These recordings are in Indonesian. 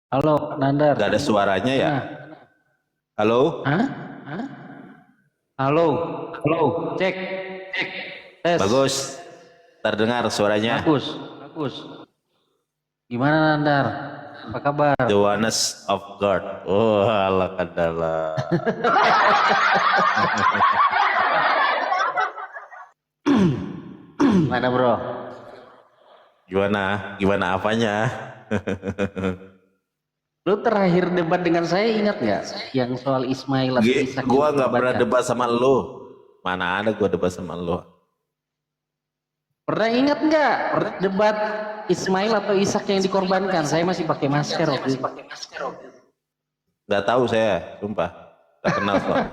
Halo, Nandar. Gak ada suaranya ya? Nah, Halo? hah? Hah? Halo, halo, cek, cek, tes, Bagus. Terdengar suaranya. bagus, bagus. Gimana Nandar? Apa kabar? The oneness of God. Oh, Allah kadala. Gimana bro? Gimana? Gimana apanya? Lu terakhir debat dengan saya ingat nggak? Yang soal Ismail atau Ishak yang Gua nggak pernah dikorbankan? debat sama lu. Mana ada gua debat sama lu? Pernah ingat nggak? Pernah debat Ismail atau Ishak yang dikorbankan? Saya masih pakai masker waktu itu. Gak tahu saya, sumpah. Gak kenal soalnya.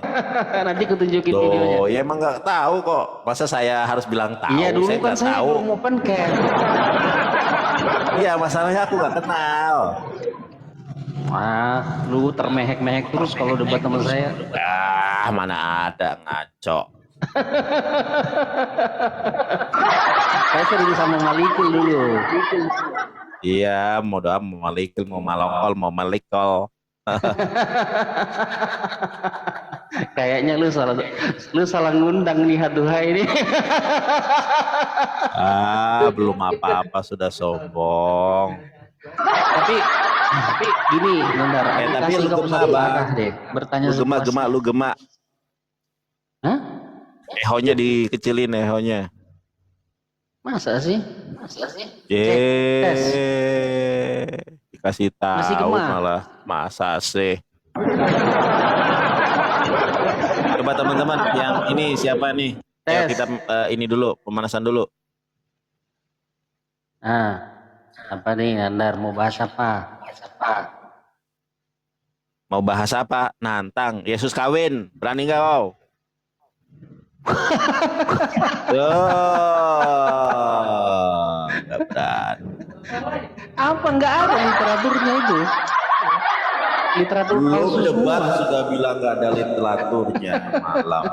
Nanti aku tunjukin videonya. Loh, ya emang gak tahu kok. Masa saya harus bilang tahu? Iya dulu Saya kan nggak saya tahu. belum open cam. Iya, masalahnya aku gak kenal. Wah, lu termehek-mehek terus kalau debat sama saya. Ah, mana ada ngaco. Saya sering sama Malikul dulu. Iya, mau doa, mau malikul, mau malokol, mau malikol. Kayaknya lu salah ngundang nih Haduha ini. Ah, belum apa-apa sudah sombong. tapi gini, Nandar, aku Tapi kasih lu kamu gema, satu Bang. arah deh. Bertanya Lu gema, situasi. lu gema. Hah? Ehonya dikecilin, ehonya. Masa sih? Yeay, Tes. dikasih Masih tahu gema. malah. Masa sih? Coba teman-teman yang ini siapa nih? Ya, Tes. kita ini dulu, pemanasan dulu. Nah, apa nih Nandar mau bahas apa? Mau bahas apa? Nantang. Yesus kawin. Berani nggak kau? Oh, nggak berani. Apa nggak ada literaturnya itu? Literatur Belum palsu debat semua. sudah bilang nggak ada literaturnya. Malam,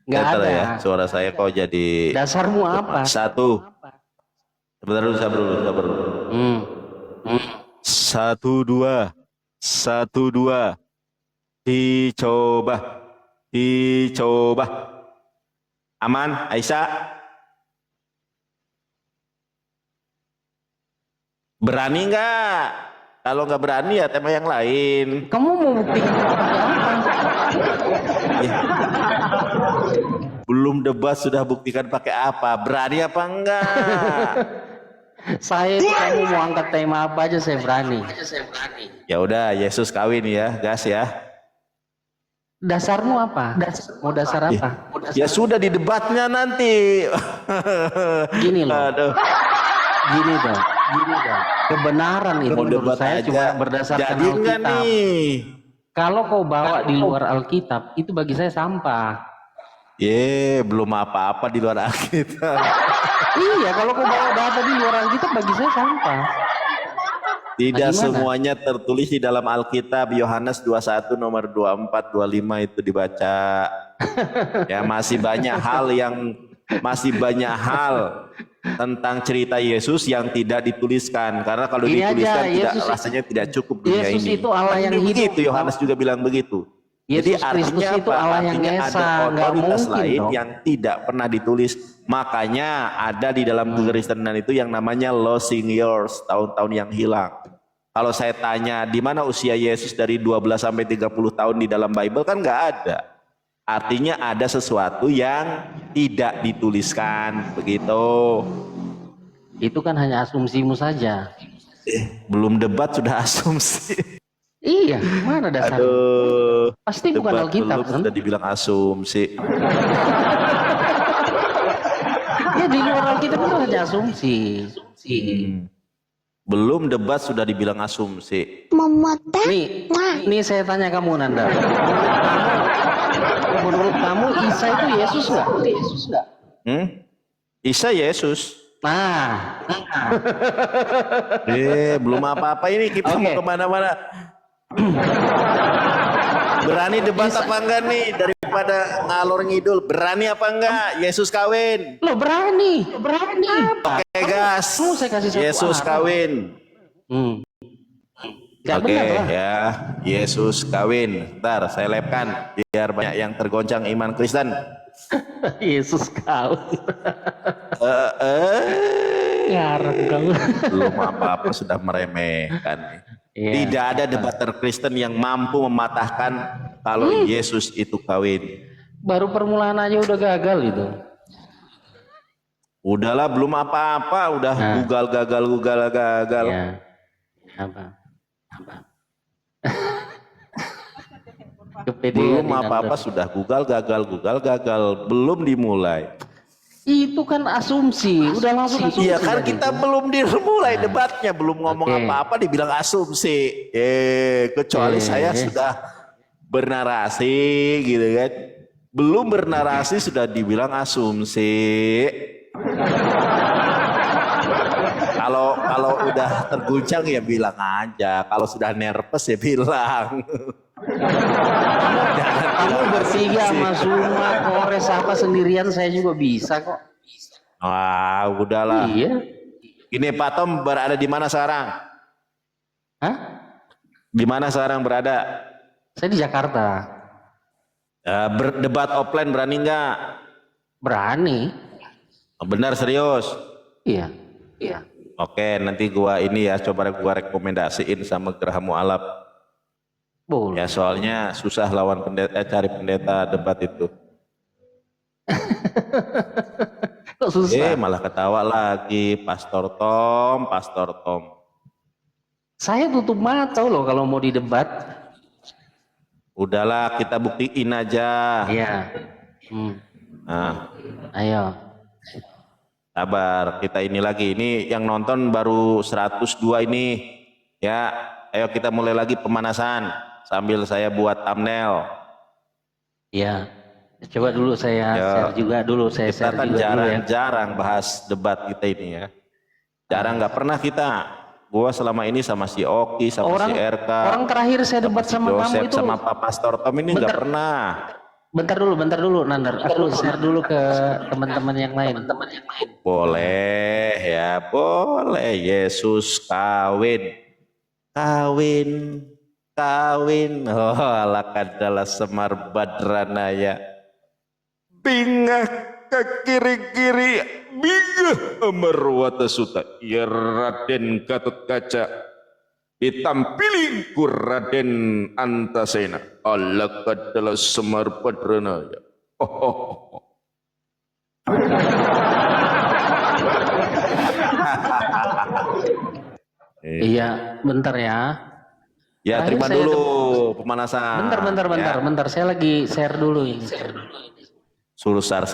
Nggak Ntar ada. ya, suara saya kok jadi Dasarmu apa? satu. Sebentar dulu, sabar dulu, sabar dulu. Hmm. Satu dua, satu dua. Dicoba, dicoba. Aman, Aisyah? Berani nggak? Kalau nggak berani ya tema yang lain. Kamu mau buktikan pakai apa? Ya. Belum debat sudah buktikan pakai apa? Berani apa enggak? Saya itu kamu mau angkat tema apa aja saya berani. Ya udah, Yesus kawin ya, gas ya. Dasarmu apa? Mau dasar apa? Ya sudah di debatnya nanti. Gini loh. Aduh. Gini dong. Kebenaran itu Mau menurut debat saya aja. cuma berdasarkan Jadi enggak Alkitab. nih? Kalau kau bawa di luar Alkitab, itu bagi saya sampah. Belum apa-apa di luar Alkitab. Iya, kalau kau bawa data di luar Alkitab, bagi saya sampah. Tidak Nah, gimana? semuanya tertulis di dalam Alkitab. Yohanes 21 nomor 24 25 itu dibaca. Ya masih banyak hal tentang cerita Yesus yang tidak dituliskan, karena kalau Ini dituliskan aja, rasanya tidak cukup dunia Yesus ini. itu Allah yang hidup. Begitu Yohanes juga bilang begitu. Yesus Jadi Kristus artinya itu apa? Allah yang Artinya esa, ada nggak otoritas mungkin lain dong. yang tidak pernah ditulis. Makanya ada di dalam kekristenan itu yang namanya losing years, tahun-tahun yang hilang. Kalau saya tanya di mana usia Yesus dari 12 sampai 30 tahun di dalam Bible, kan nggak ada. Artinya ada sesuatu yang tidak dituliskan, begitu. Itu kan hanya asumsimu saja. Belum debat sudah asumsi. Iya, mana dasar? Aduh. Pasti bukan Debat Alkitab belum kan? sudah dibilang asumsi. Ya di luar Alkitab itu hanya asumsi. Belum debat sudah dibilang asumsi. Nih saya tanya kamu Nanda. Menurut kamu Isa itu Yesus nggak? Isa Yesus. Nah. Belum apa-apa ini kita mau Oke. kemana-mana. Berani debat apa enggak nih daripada ngalor ngidul? Berani apa enggak? Yesus kawin. Lo berani. Apa? Oke gas. Kamu saya kasih satu Yesus arah. kawin. Gak Oke benar lah. ya, Yesus kawin. Ntar saya lepkan biar banyak yang tergoncang iman Kristen. Yesus kau. Ngarang kamu. Belum apa-apa sudah meremehkan. Iya. Tidak ada debater Kristen yang mampu mematahkan kalau Yesus itu kawin. Baru permulaan aja udah gagal itu. Udahlah belum apa-apa, udah gugal gagal. Ya. Apa? Kepedean Belum ini, apa-apa Anda. sudah gugal gagal, belum dimulai. Itu kan asumsi, udah langsung asumsi. Iya kan tadi kita itu. belum dimulai debatnya, belum ngomong Oke. apa-apa dibilang asumsi. Kecuali saya sudah bernarasi gitu kan. Belum bernarasi sudah dibilang asumsi. Kalau udah terguncang ya bilang aja. Kalau sudah nervous ya bilang. Kamu bertiga sama Suma, Kores apa sendirian saya juga bisa kok. Wah, udahlah. Iya. Ini Pak Tom berada di mana sekarang? Hah? Di mana sekarang berada? Saya di Jakarta. Berdebat offline berani nggak? Berani. Benar serius? Iya. Oke, nanti gua ini ya coba gua rekomendasiin sama Geraha Mu'alaf. Boleh. Ya soalnya susah lawan pendeta, cari pendeta debat itu. Kok susah? Malah ketawa lagi, Pastor Tom. Saya tutup mata loh kalau mau didebat. Udahlah kita buktiin aja. Iya. Nah, Ayo. sabar, kita ini lagi. Ini yang nonton baru 102 ini. Ya, ayo kita mulai lagi pemanasan sambil saya buat thumbnail. Iya. Coba dulu saya share juga dulu. Saya Kita share kan juga dulu ya. jarang bahas debat kita ini ya. Jarang, nggak pernah kita. Gua selama ini sama si Oki, sama si RK, Orang terakhir saya debat si sama kamu Joseph, itu. sama Pak Pastor Tom ini nggak pernah. Bentar dulu, Nandar. Aku share dulu ke teman-teman yang lain. Boleh ya, boleh. Yesus kawin. Oh, ala kadalah Semar Badranaya. Bingah ke kiri-kiri, bingah amarwata suta. Ya Raden Gatot Kaca ditampili ku Raden Antasena. Ala kadalah Semar Badranaya. Iya, bentar ya. Ya, Terakhir terima saya dulu pemanasan. Bentar. Saya lagi share dulu ini. Suruh sar.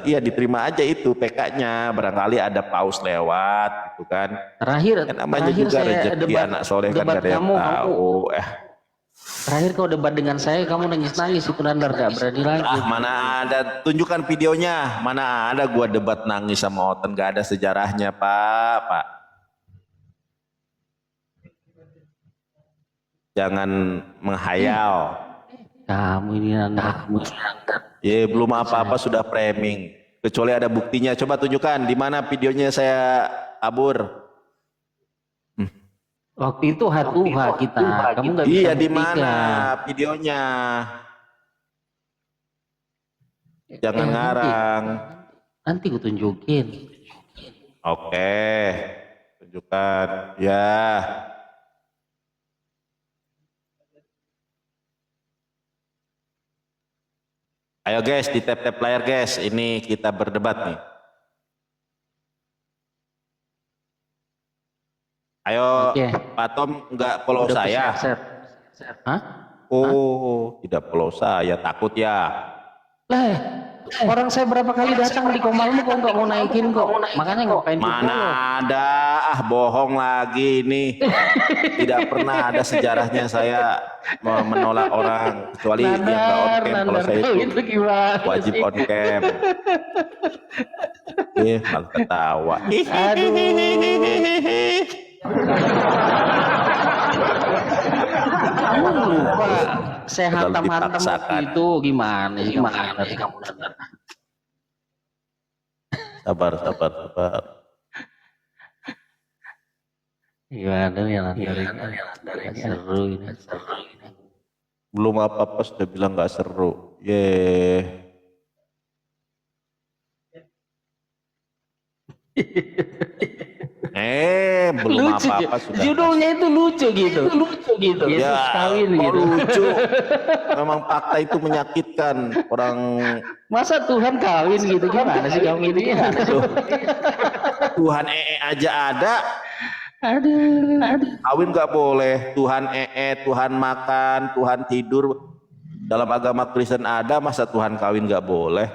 Iya, diterima aja itu PK-nya. Barangkali ada paus lewat gitu kan. Terakhir Namanya juga saya rezeki debat, anak soleh kan debat gak ada yang tahu. Terakhir kau debat dengan saya, kamu nangis itu Nandar gak berani lagi. Mana ada, tunjukkan videonya. Mana ada gua debat nangis sama Oten, gak ada sejarahnya, Pak. Jangan menghayal. Kamu ini Nandar. Ya belum apa-apa sudah framing. Kecuali ada buktinya. Coba tunjukkan di mana videonya saya kabur. Waktu itu hatuha kita. Kamu nggak bisa Iya di buktikan. mana videonya? Jangan ngarang. Nanti gue tunjukin. Oke, tunjukkan. Ya. Ayo guys, di tap-tap layar guys. Ini kita berdebat nih. Ayo, Oke. Pak Tom nggak follow Udah saya. share. Hah? Oh, tidak follow saya, takut ya. Orang saya berapa kali datang di Komalmu kok nggak mau naikin kok. Makanya ngapain Mana ada, bohong lagi ini. Tidak pernah ada sejarahnya saya menolak orang kecuali yang nggak on cam. Kalau saya itu wajib on cam. Malah ketawa. Aduh. Kamu lupa Saya terlalu hantam-hantam waktu dipaksakan. itu gimana sih kamu? Sabar, sabar, sabar. Gimana nih dari seru ini. Belum apa-apa sudah bilang nggak seru. Ye. Belum Lucu, apa-apa sudah. judulnya itu lucu gitu. Yesus Ya, kawin kok gitu. lucu. Memang fakta itu menyakitkan orang. Masa Tuhan kawin gitu, gimana sih kamu ini? Loh, Tuhan aja ada, Aduh. kawin nggak boleh. Tuhan Tuhan makan, Tuhan tidur. Dalam agama Kristen ada, masa Tuhan kawin nggak boleh?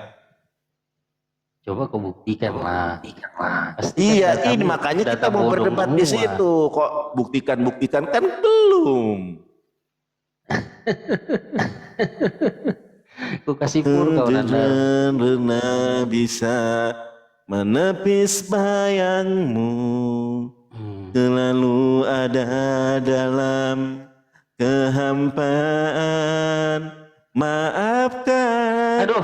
Coba kau buktikan lah. Iya, ini makanya kita mau berdebat di situ. Kok buktikan kan belum. Ku kasih pur kau Nandar. Pernah bisa menepis bayangmu, selalu ada dalam kehampaan. Maafkan Aduh,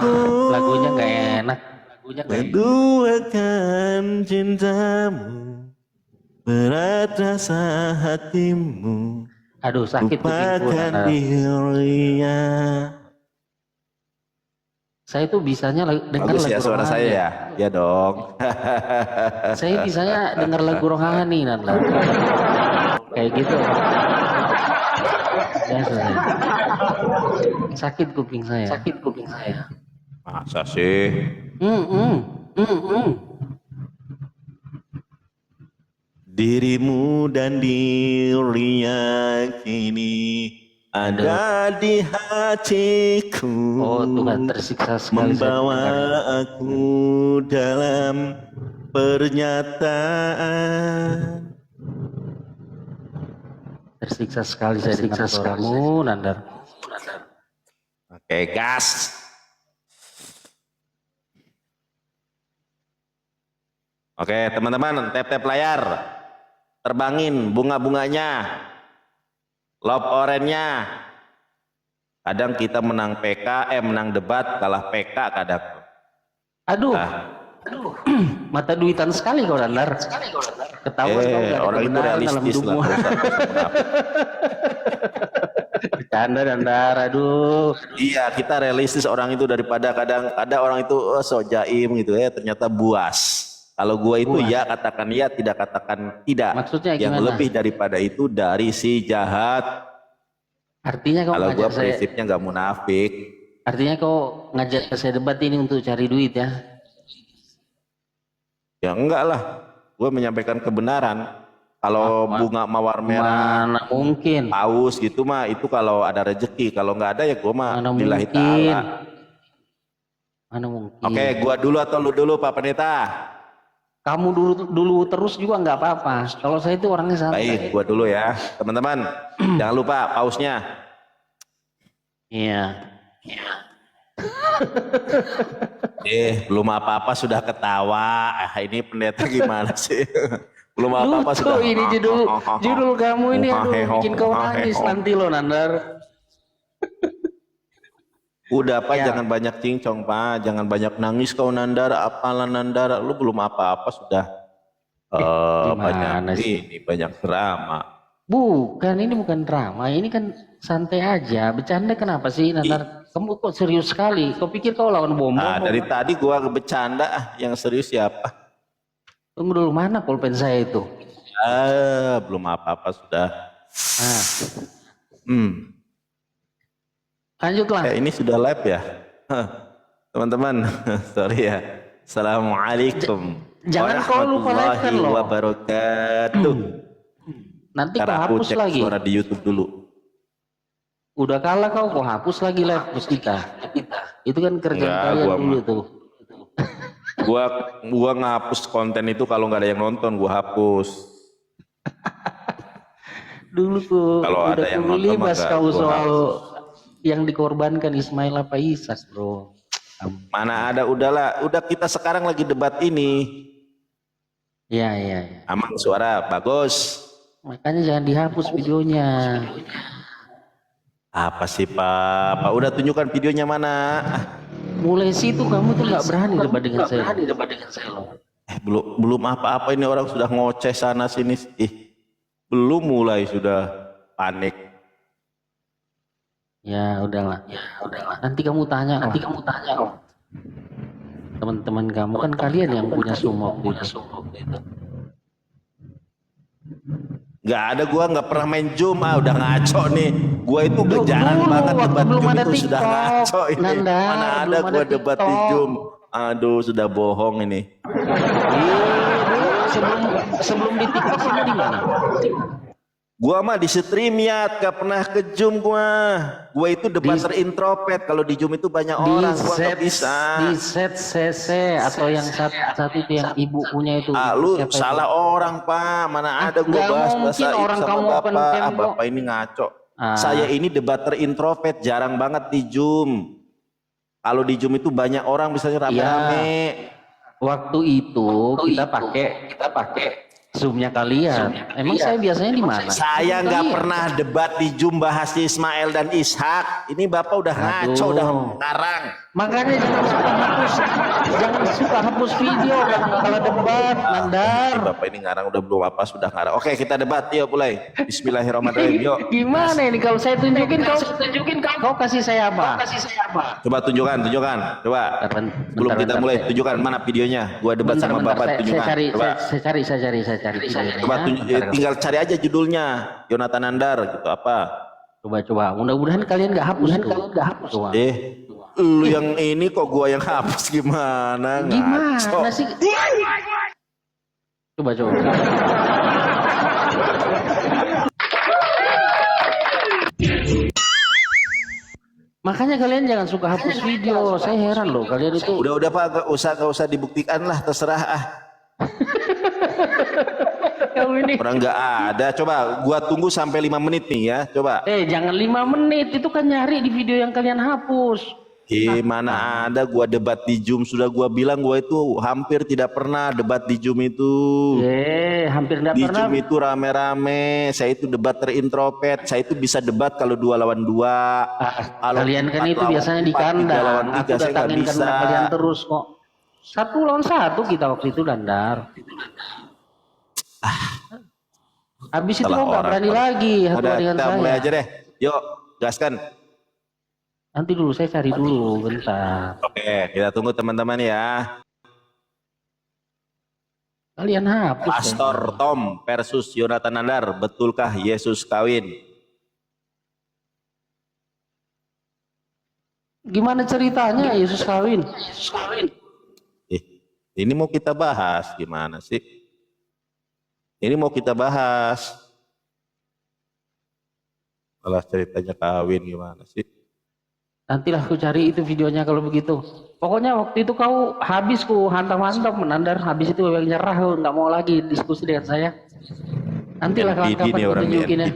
lagunya nggak enak. Menduakan cintamu, berat rasa hatimu. Aduh, sakit kupingku Nandar. Dirinya. Saya tuh bisanya dengar Bagus lagu ya suara rohani. saya ya? Ya dong. Saya bisanya dengar lagu rohani Nandar. Kayak gitu. Ya, sakit kuping saya. Masa sih? Dirimu dan dirinya kini ada di hatiku. Oh Tuhan, tersiksa sekali. Membawa aku dalam pernyataan. Tersiksa sekali saya dengar suaramu Nandar. Oke, gas. Oke, teman-teman, tap-tap layar. Terbangin bunga-bunganya. Love orange-nya. Kadang kita menang PK, menang debat, kalah PK kadang. Aduh. Mata duitan sekali kau Nandar. Ketahuan kau nggak ada orang itu kebenaran dalam realistis hidupmu. lah. Bercanda Nandar, aduh. Iya, kita realistis orang itu daripada kadang ada orang itu so jaim gitu ya, ternyata buas. Kalau gua itu ya katakan ya, tidak katakan tidak. Maksudnya yang gimana? lebih daripada itu dari si jahat. Artinya kau Kalau gua ngajak saya, prinsipnya nggak munafik. artinya kau ngajak saya debat ini untuk cari duit ya? Ya enggak lah, gua menyampaikan kebenaran. Kalau bunga mawar merah, Mana mungkin? paus gitu mah itu kalau ada rezeki. Kalau nggak ada ya gua mah Mana lillahi mungkin? ta'ala. Mana mungkin? Oke, gua dulu atau lu dulu Pak Pendeta? Kamu dulu terus juga nggak apa-apa. Kalau saya itu orangnya santai. Baik, gua dulu ya. Teman-teman, jangan lupa pausnya. Iya. Belum apa-apa sudah ketawa. Ini pendeta gimana sih? Belum apa-apa Lucu sudah. ini judul kamu ini aduh bikin kau nangis nanti lo Nandar. Udah Pak, Ya. jangan banyak cincong Pak, jangan banyak nangis kau Nandar, apalah Nandar, lu belum apa-apa sudah. Gimana sih? Ini banyak drama. Bukan, ini bukan drama, ini kan santai aja. Bercanda kenapa sih Nandar? Kamu kok serius sekali? Kau pikir kau lawan bom? Nah, dari tadi gua bercanda, yang serius siapa? Tunggu dulu, mana pulpen saya itu? Belum apa-apa sudah. Nah, lanjutlah. Ini sudah live ya? Teman-teman, sorry ya. Assalamualaikum. Jangan kau lupa live kan loh. Wabarakatuh. Nanti kau Ntar aku hapus cek lagi. suara di YouTube dulu. Udah kalah kau hapus lagi live kita. Itu kan kerjaan Enggak, kalian gua dulu mah. tuh. Gua ngapus konten itu kalau nggak ada yang nonton, gua hapus. Dulu tuh Kalau udah ada yang kudu nonton libas mah kau gua soal yang dikorbankan Ismail apa Ishak bro. Mana ada, udahlah, udah kita sekarang lagi debat ini. Iya. Aman suara bagus. Makanya jangan dihapus videonya. Apa sih Pak? Pak udah tunjukkan videonya mana? Mulai situ kamu tuh nggak berani debat dengan saya. Belum apa-apa ini orang sudah ngoceh sana sini. Belum mulai sudah panik. Ya udahlah. Nanti kamu tanya. Teman-teman kamu kan kalian yang punya sumok itu. Nggak ada, gua nggak pernah main Zoom, udah ngaco nih. Gua itu jarang banget debat Zoom itu, sudah ngaco ini. Mana ada gua debat di Zoom. Aduh, sudah bohong ini. Sebelum di TikTok kamu di mana? Gua mah di stream ya, gak pernah ke Zoom gua. Gua itu debater introvert, kalau di Zoom itu banyak orang, gua nggak bisa. Di set CC atau yang satu itu yang ibu punya itu. Lu salah orang Pak, mana ada gua bahas orang sama kamu Bapak. Bapak ini ngaco. Saya ini debater introvert, jarang banget di Zoom. Kalau di Zoom itu banyak orang, misalnya rame-rame. Waktu itu kita pakai Zoom-nya kalian. Emang saya biasanya di mana? Saya nggak pernah debat di Zoom bahas Ismail dan Ishak. Ini Bapak udah ngaco, udah ngarang. Makanya jangan suka hapus video kalau debat, Nandar. Bapak ini ngarang udah belum apa sudah ngarang. Oke, kita debat yuk mulai. Bismillahirrahmanirrahim. Yuk. Gimana ini kalau saya tunjukin kau kasih saya apa? Coba tunjukkan. Coba. Sebelum kita mulai tunjukkan mana videonya. Gua debat sama Bapak tunjukkan. Saya cari. Coba tinggal cari aja judulnya. Yonatan Nandar gitu apa. Coba. Mudah-mudahan kalian nggak hapus. Coba. Lu yang ini kok gua yang hapus gimana? Gimana sih? Coba. Makanya kalian jangan suka hapus video. Saya heran loh kalian itu. Udah Pak, gak usah dibuktikan lah, terserah Orang nggak ada. Coba gua tunggu sampai 5 menit nih ya. Coba. Jangan 5 menit. Itu kan nyari di video yang kalian hapus. Mana ada gua debat di Zoom, sudah gua bilang gua itu hampir tidak pernah debat di Zoom itu. Hampir tidak di pernah. Zoom itu rame-rame. Saya itu debater introvert. Saya itu bisa debat kalau 2 lawan 2. Kalian kan itu biasanya di kandang. Aku datangin karena kalian terus kok. 1 lawan 1 kita waktu itu, Dandar. Habis itu kok nggak berani lagi. Kita mulai aja deh. Yuk, gaskan. Nanti dulu saya cari dulu bentar. Oke, kita tunggu teman-teman ya. Kalian hapus. Pastor Tom versus Yonatan Nandar, betulkah Yesus kawin? Gimana ceritanya Yesus kawin? Ini mau kita bahas gimana sih? Ini mau kita bahas. Malah ceritanya kawin gimana sih? Nantilah aku cari itu videonya kalau begitu. Pokoknya waktu itu kau habis ku hantam-hantam Nandar. Habis itu yang nyerah, nggak mau lagi diskusi dengan saya. Nantilah kapan-kapan ku tunjukin ya.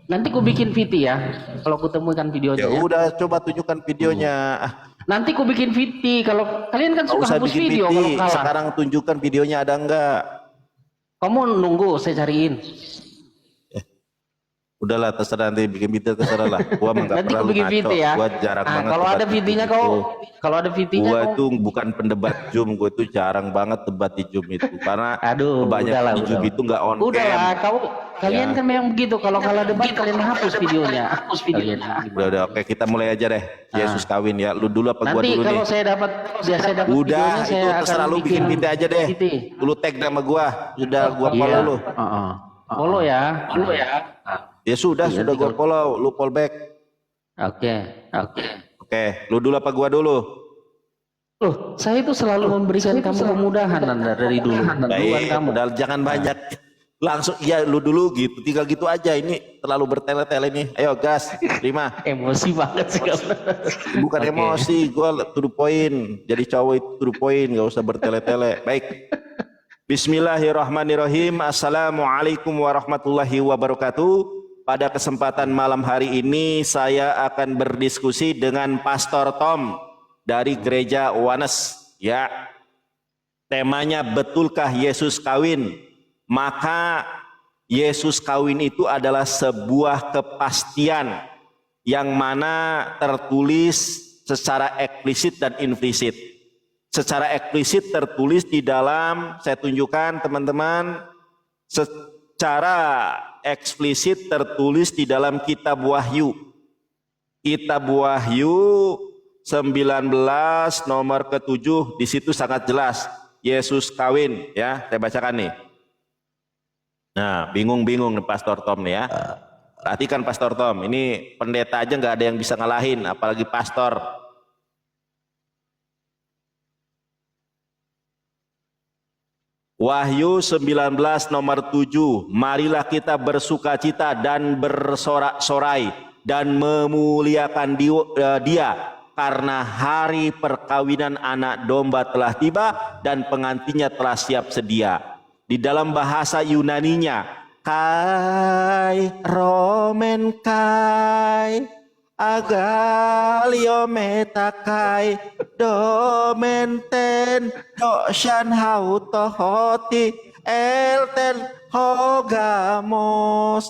Nanti ku bikin VT ya. Kalau ku temukan videonya. Ya udah, coba tunjukkan videonya. Nanti ku bikin VT. Kalau kalian kan suka hapus video kalau kalah. Sekarang tunjukkan videonya ada enggak? Kamu nunggu saya cariin. Udahlah, terserah, nanti bikin video terserah lah. Gua mah enggak pernah bikin VT ya. Gua jarang banget. Kalau ada VT-nya kalau ada VT-nya gua itu bukan pendebat Zoom, gua itu jarang banget debat di Zoom itu karena kebanyakan di Zoom itu enggak on cam. Udahlah, kalian kan memang begitu. Kalau debat kalian hapus videonya. Udah, oke, kita mulai aja deh. Yesus kawin ya. Lu dulu apa gua dulu nih? Nanti kalau saya dapat udah, itu terserah lu, bikin VT aja deh. Lu tag nama gua. Sudah gua follow lu. Follow ya. Ya sudah gua follow, lu follow back. Oke, lu dulu apa gua dulu? Loh, saya itu selalu memberikan kamu kemudahan Nanda dari dulu. Baik, udah jangan banyak. Langsung ya lu dulu gitu, tinggal gitu aja. Ini terlalu bertele-tele nih. Ayo gas, terima. Emosi banget sih kamu. Bukan emosi, gua to the point. Jadi cowok itu to the point, gak usah bertele-tele. Baik. Bismillahirrahmanirrahim. Assalamualaikum warahmatullahi wabarakatuh. Pada kesempatan malam hari ini saya akan berdiskusi dengan Pastor Tom dari Gereja Wanes. Ya, temanya betulkah Yesus kawin? Maka Yesus kawin itu adalah sebuah kepastian yang mana tertulis secara eksplisit dan implisit. Secara eksplisit tertulis di dalam, saya tunjukkan teman-teman, secara eksplisit tertulis di dalam kitab Wahyu. Kitab Wahyu 19 nomor ke-7, di situ sangat jelas Yesus kawin, ya. Saya bacakan nih. Nah, bingung-bingung nih Pastor Tom nih ya. Perhatikan Pastor Tom, ini pendeta aja nggak ada yang bisa ngalahin, apalagi pastor. Wahyu 19 nomor 7, marilah kita bersukacita dan bersorak-sorai dan memuliakan dia, karena hari perkawinan anak domba telah tiba dan pengantinnya telah siap sedia. Di dalam bahasa Yunaninya, kai romen kai agalio metakai domenten doshan hautohoti elten hogamos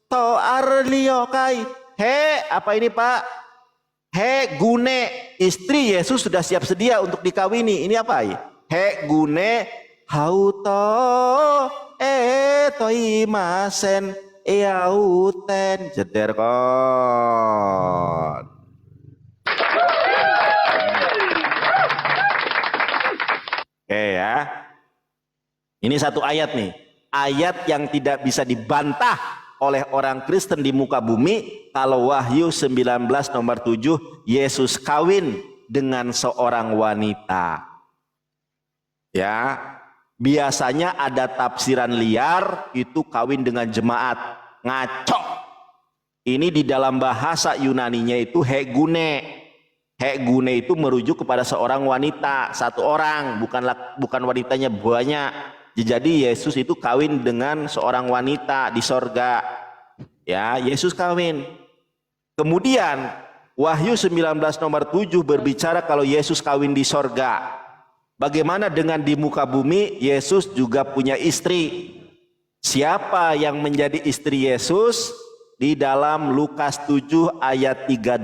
to arlio kai. He, apa ini Pak? He gune, istri Yesus sudah siap sedia untuk dikawini. Ini apa ya? He gune hauto toimasen yauten jeder kon. Oke ya. Ini satu ayat nih. Ayat yang tidak bisa dibantah oleh orang Kristen di muka bumi. Kalau Wahyu 19 nomor 7, Yesus kawin dengan seorang wanita. Ya, biasanya ada tafsiran liar, itu kawin dengan jemaat. Ngaco. Ini di dalam bahasa Yunaninya itu hegune. Hegune itu merujuk kepada seorang wanita, satu orang, bukan wanitanya banyak. Jadi Yesus itu kawin dengan seorang wanita di sorga. Ya, Yesus kawin. Kemudian Wahyu 19 nomor 7 berbicara kalau Yesus kawin di sorga. Bagaimana dengan di muka bumi? Yesus juga punya istri. Siapa yang menjadi istri Yesus? Di dalam Lukas 7 ayat 38.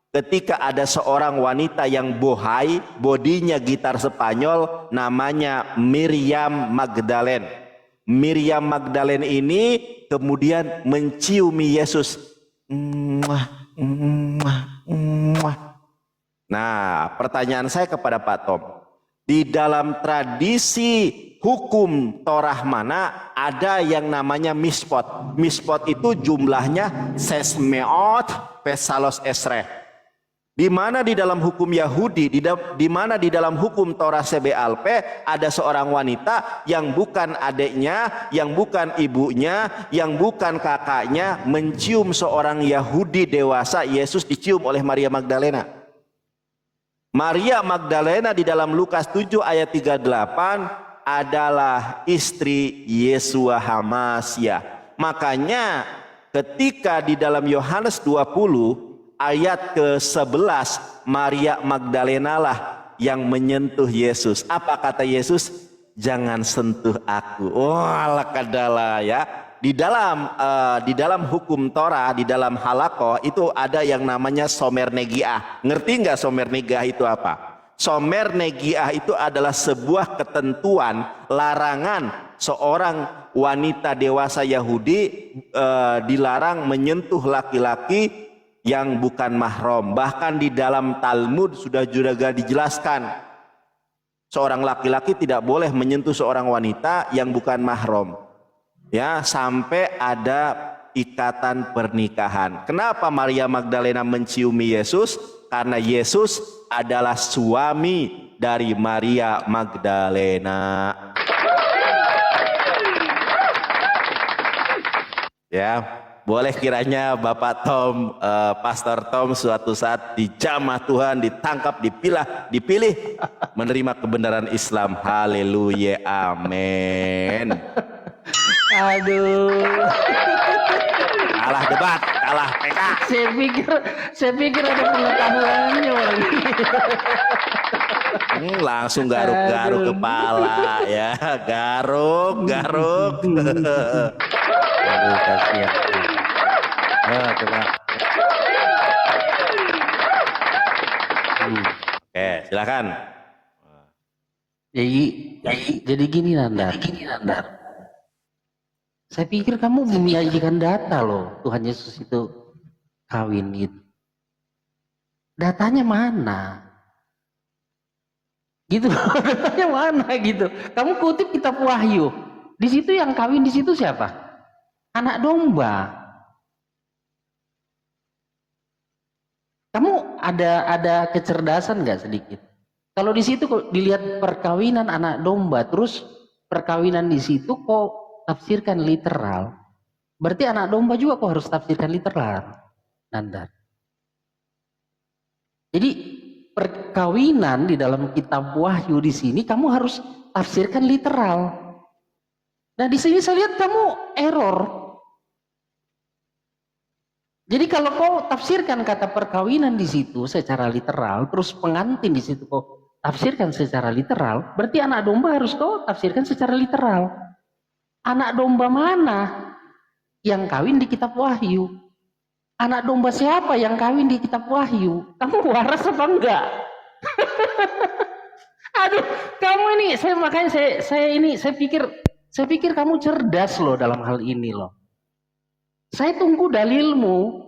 Ketika ada seorang wanita yang bohai, bodinya gitar Spanyol, namanya Miriam Magdalene. Miriam Magdalene ini kemudian menciumi Yesus. Nah, pertanyaan saya kepada Pak Tom, di dalam tradisi hukum Torah mana ada yang namanya mispot? Mispot itu jumlahnya sesmeot pesalos esreh. Di mana di dalam hukum Yahudi, di mana di dalam hukum Torah CBLP ada seorang wanita yang bukan adiknya, yang bukan ibunya, yang bukan kakaknya mencium seorang Yahudi dewasa. Yesus dicium oleh Maria Magdalena. Maria Magdalena di dalam Lukas 7 ayat 38 adalah istri Yesua Hamasya. Makanya ketika di dalam Yohanes 20 ayat ke-11, Maria Magdalena lah yang menyentuh Yesus. Apa kata Yesus? Jangan sentuh aku. Walah kadala ya. Di dalam hukum Torah, di dalam halakoh itu ada yang namanya somer negiah. Ngerti nggak somer negiah itu apa? Somer negiah itu adalah sebuah ketentuan larangan seorang wanita dewasa Yahudi dilarang menyentuh laki-laki yang bukan mahram. Bahkan di dalam Talmud sudah juga dijelaskan seorang laki-laki tidak boleh menyentuh seorang wanita yang bukan mahram. Ya, sampai ada ikatan pernikahan. Kenapa Maria Magdalena menciumi Yesus? Karena Yesus adalah suami dari Maria Magdalena. Ya. Boleh kiranya Bapak Tom, Pastor Tom suatu saat dijamah Tuhan, ditangkap, dipilih menerima kebenaran Islam. Haleluya, amin. Aduh. Kalah debat, kalah PK. Saya pikir ada pengetahuannya lagi. Langsung garuk-garuk kepala ya, garuk. Aduh, kasihan. Coba. silakan. Jadi gini Nandar. Saya pikir kamu menyajikan data loh, Tuhan Yesus itu kawin gitu. Datanya mana? Gitu, datanya mana gitu. Kamu kutip kitab Wahyu. Di situ yang kawin di situ siapa? Anak domba. Kamu ada kecerdasan nggak sedikit? Kalau di situ kok dilihat perkawinan anak domba, terus perkawinan di situ kok tafsirkan literal. Berarti anak domba juga kok harus tafsirkan literal, Nandar. Jadi perkawinan di dalam kitab Wahyu di sini kamu harus tafsirkan literal. Nah di sini saya lihat kamu error. Jadi kalau kau tafsirkan kata perkawinan di situ secara literal, terus pengantin di situ kau tafsirkan secara literal, berarti anak domba harus kau tafsirkan secara literal. Anak domba mana yang kawin di kitab Wahyu? Anak domba siapa yang kawin di kitab Wahyu? Kamu waras apa enggak? Aduh, kamu ini makanya saya pikir kamu cerdas loh dalam hal ini loh. Saya tunggu dalilmu.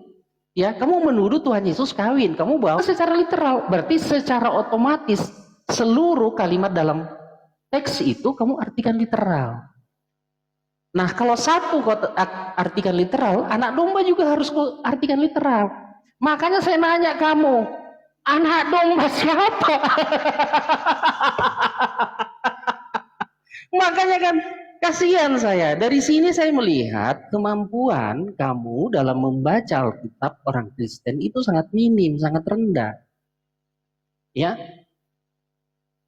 Ya, kamu menuduh Tuhan Yesus kawin, kamu bawa secara literal, berarti secara otomatis seluruh kalimat dalam teks itu kamu artikan literal. Nah, kalau satu kau artikan literal, anak domba juga harus kau artikan literal. Makanya saya nanya kamu, anak domba siapa? Makanya kan kasihan saya. Dari sini saya melihat kemampuan kamu dalam membaca Alkitab orang Kristen itu sangat minim, sangat rendah. Ya.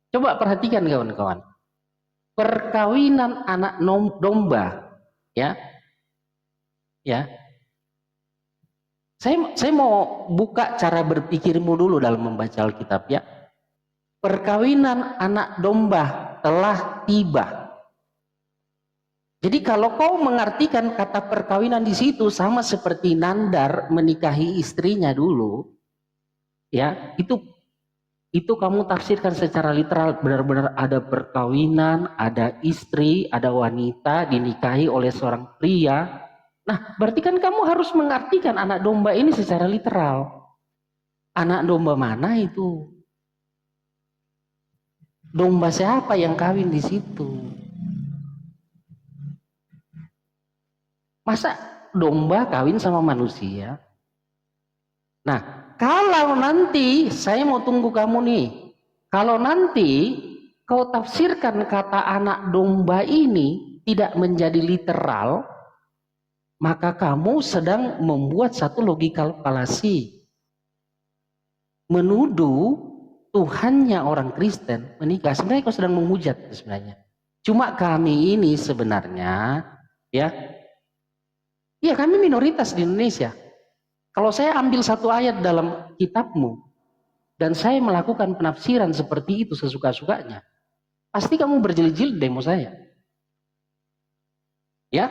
Coba perhatikan kawan-kawan. Perkawinan anak domba, ya. Ya. Saya mau buka cara berpikirmu dulu dalam membaca Alkitab ya. Perkawinan anak domba telah tiba. Jadi kalau kau mengartikan kata perkawinan di situ sama seperti Nandar menikahi istrinya dulu, ya itu kamu tafsirkan secara literal, benar-benar ada perkawinan, ada istri, ada wanita dinikahi oleh seorang pria. Nah, berarti kan kamu harus mengartikan anak domba ini secara literal. Anak domba mana itu? Domba siapa yang kawin di situ? Masa domba kawin sama manusia? Nah, kalau nanti saya mau tunggu kamu nih. Kalau nanti kau tafsirkan kata anak domba ini tidak menjadi literal, maka kamu sedang membuat satu logika kalkulasi. Menuduh Tuhannya orang Kristen menikah. Sebenarnya kau sedang menghujat sebenarnya. Cuma kami ini sebenarnya ya kami minoritas di Indonesia. Kalau saya ambil satu ayat dalam kitabmu dan saya melakukan penafsiran seperti itu sesuka-sukanya, pasti kamu berjilid-jilid demo saya. Ya.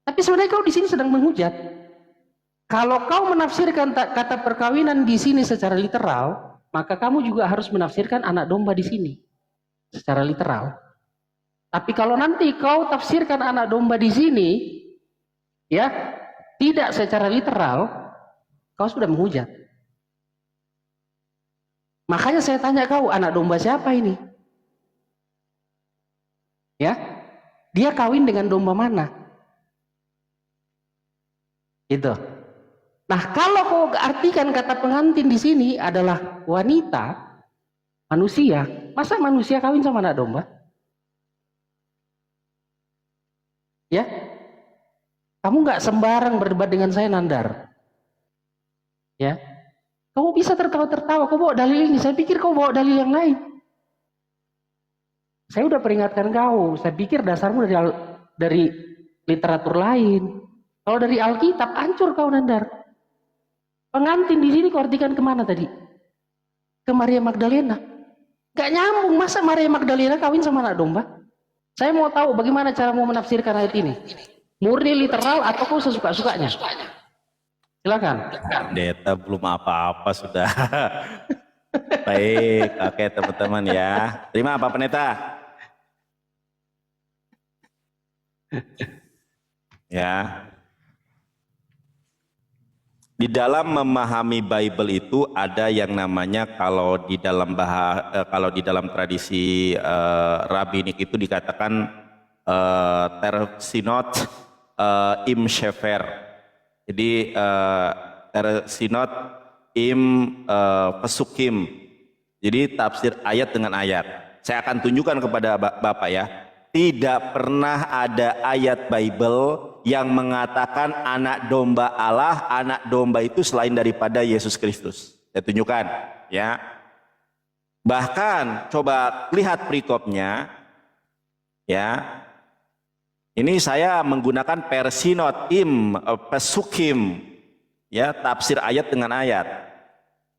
Tapi sebenarnya kau di sini sedang menghujat. Kalau kau menafsirkan kata perkawinan di sini secara literal, maka kamu juga harus menafsirkan anak domba di sini secara literal. Tapi kalau nanti kau tafsirkan anak domba di sini, ya, tidak secara literal, kau sudah menghujat. Makanya saya tanya kau, anak domba siapa ini? Ya, dia kawin dengan domba mana? Gitu. Nah, kalau kau artikan kata pengantin di sini adalah wanita, manusia, masa manusia kawin sama anak domba? Ya, kamu nggak sembarang berdebat dengan saya, Nandar. Ya, kamu bisa tertawa-tertawa. Kau bawa dalil ini. Saya pikir kau bawa dalil yang lain. Saya udah peringatkan kau. Saya pikir dasarmu dari literatur lain. Kalau dari Alkitab, hancur kau, Nandar. Pengantin di sini kau artikan kemana tadi? Ke Maria Magdalena. Gak nyambung. Masa Maria Magdalena kawin sama anak domba? Saya mau tahu bagaimana cara mau menafsirkan ayat ini. Murni literal atau kau sesuka-sukanya? Silakan. Pendeta belum apa-apa sudah Baik, oke teman-teman ya. Terima Pak Pendeta. Ya. Di dalam memahami Bible itu ada yang namanya kalau di dalam tradisi rabbinik itu dikatakan tersinot im shefer. Jadi tersinot im pesukim. Jadi tafsir ayat dengan ayat. Saya akan tunjukkan kepada Bapak ya. Tidak pernah ada ayat Bible yang mengatakan anak domba Allah, anak domba itu selain daripada Yesus Kristus. Saya tunjukkan ya. Bahkan coba lihat perikopnya ya. Ini saya menggunakan persinot im pesukim ya, tafsir ayat dengan ayat.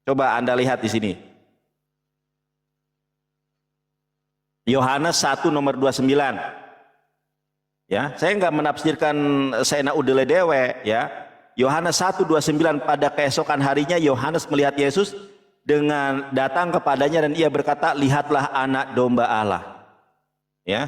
Coba Anda lihat di sini. Yohanes 1 nomor 29. Ya, saya enggak menafsirkan Sena Udele Dewe ya. Yohanes 1:29, pada keesokan harinya Yohanes melihat Yesus dengan datang kepadanya dan ia berkata, "Lihatlah anak domba Allah." Ya.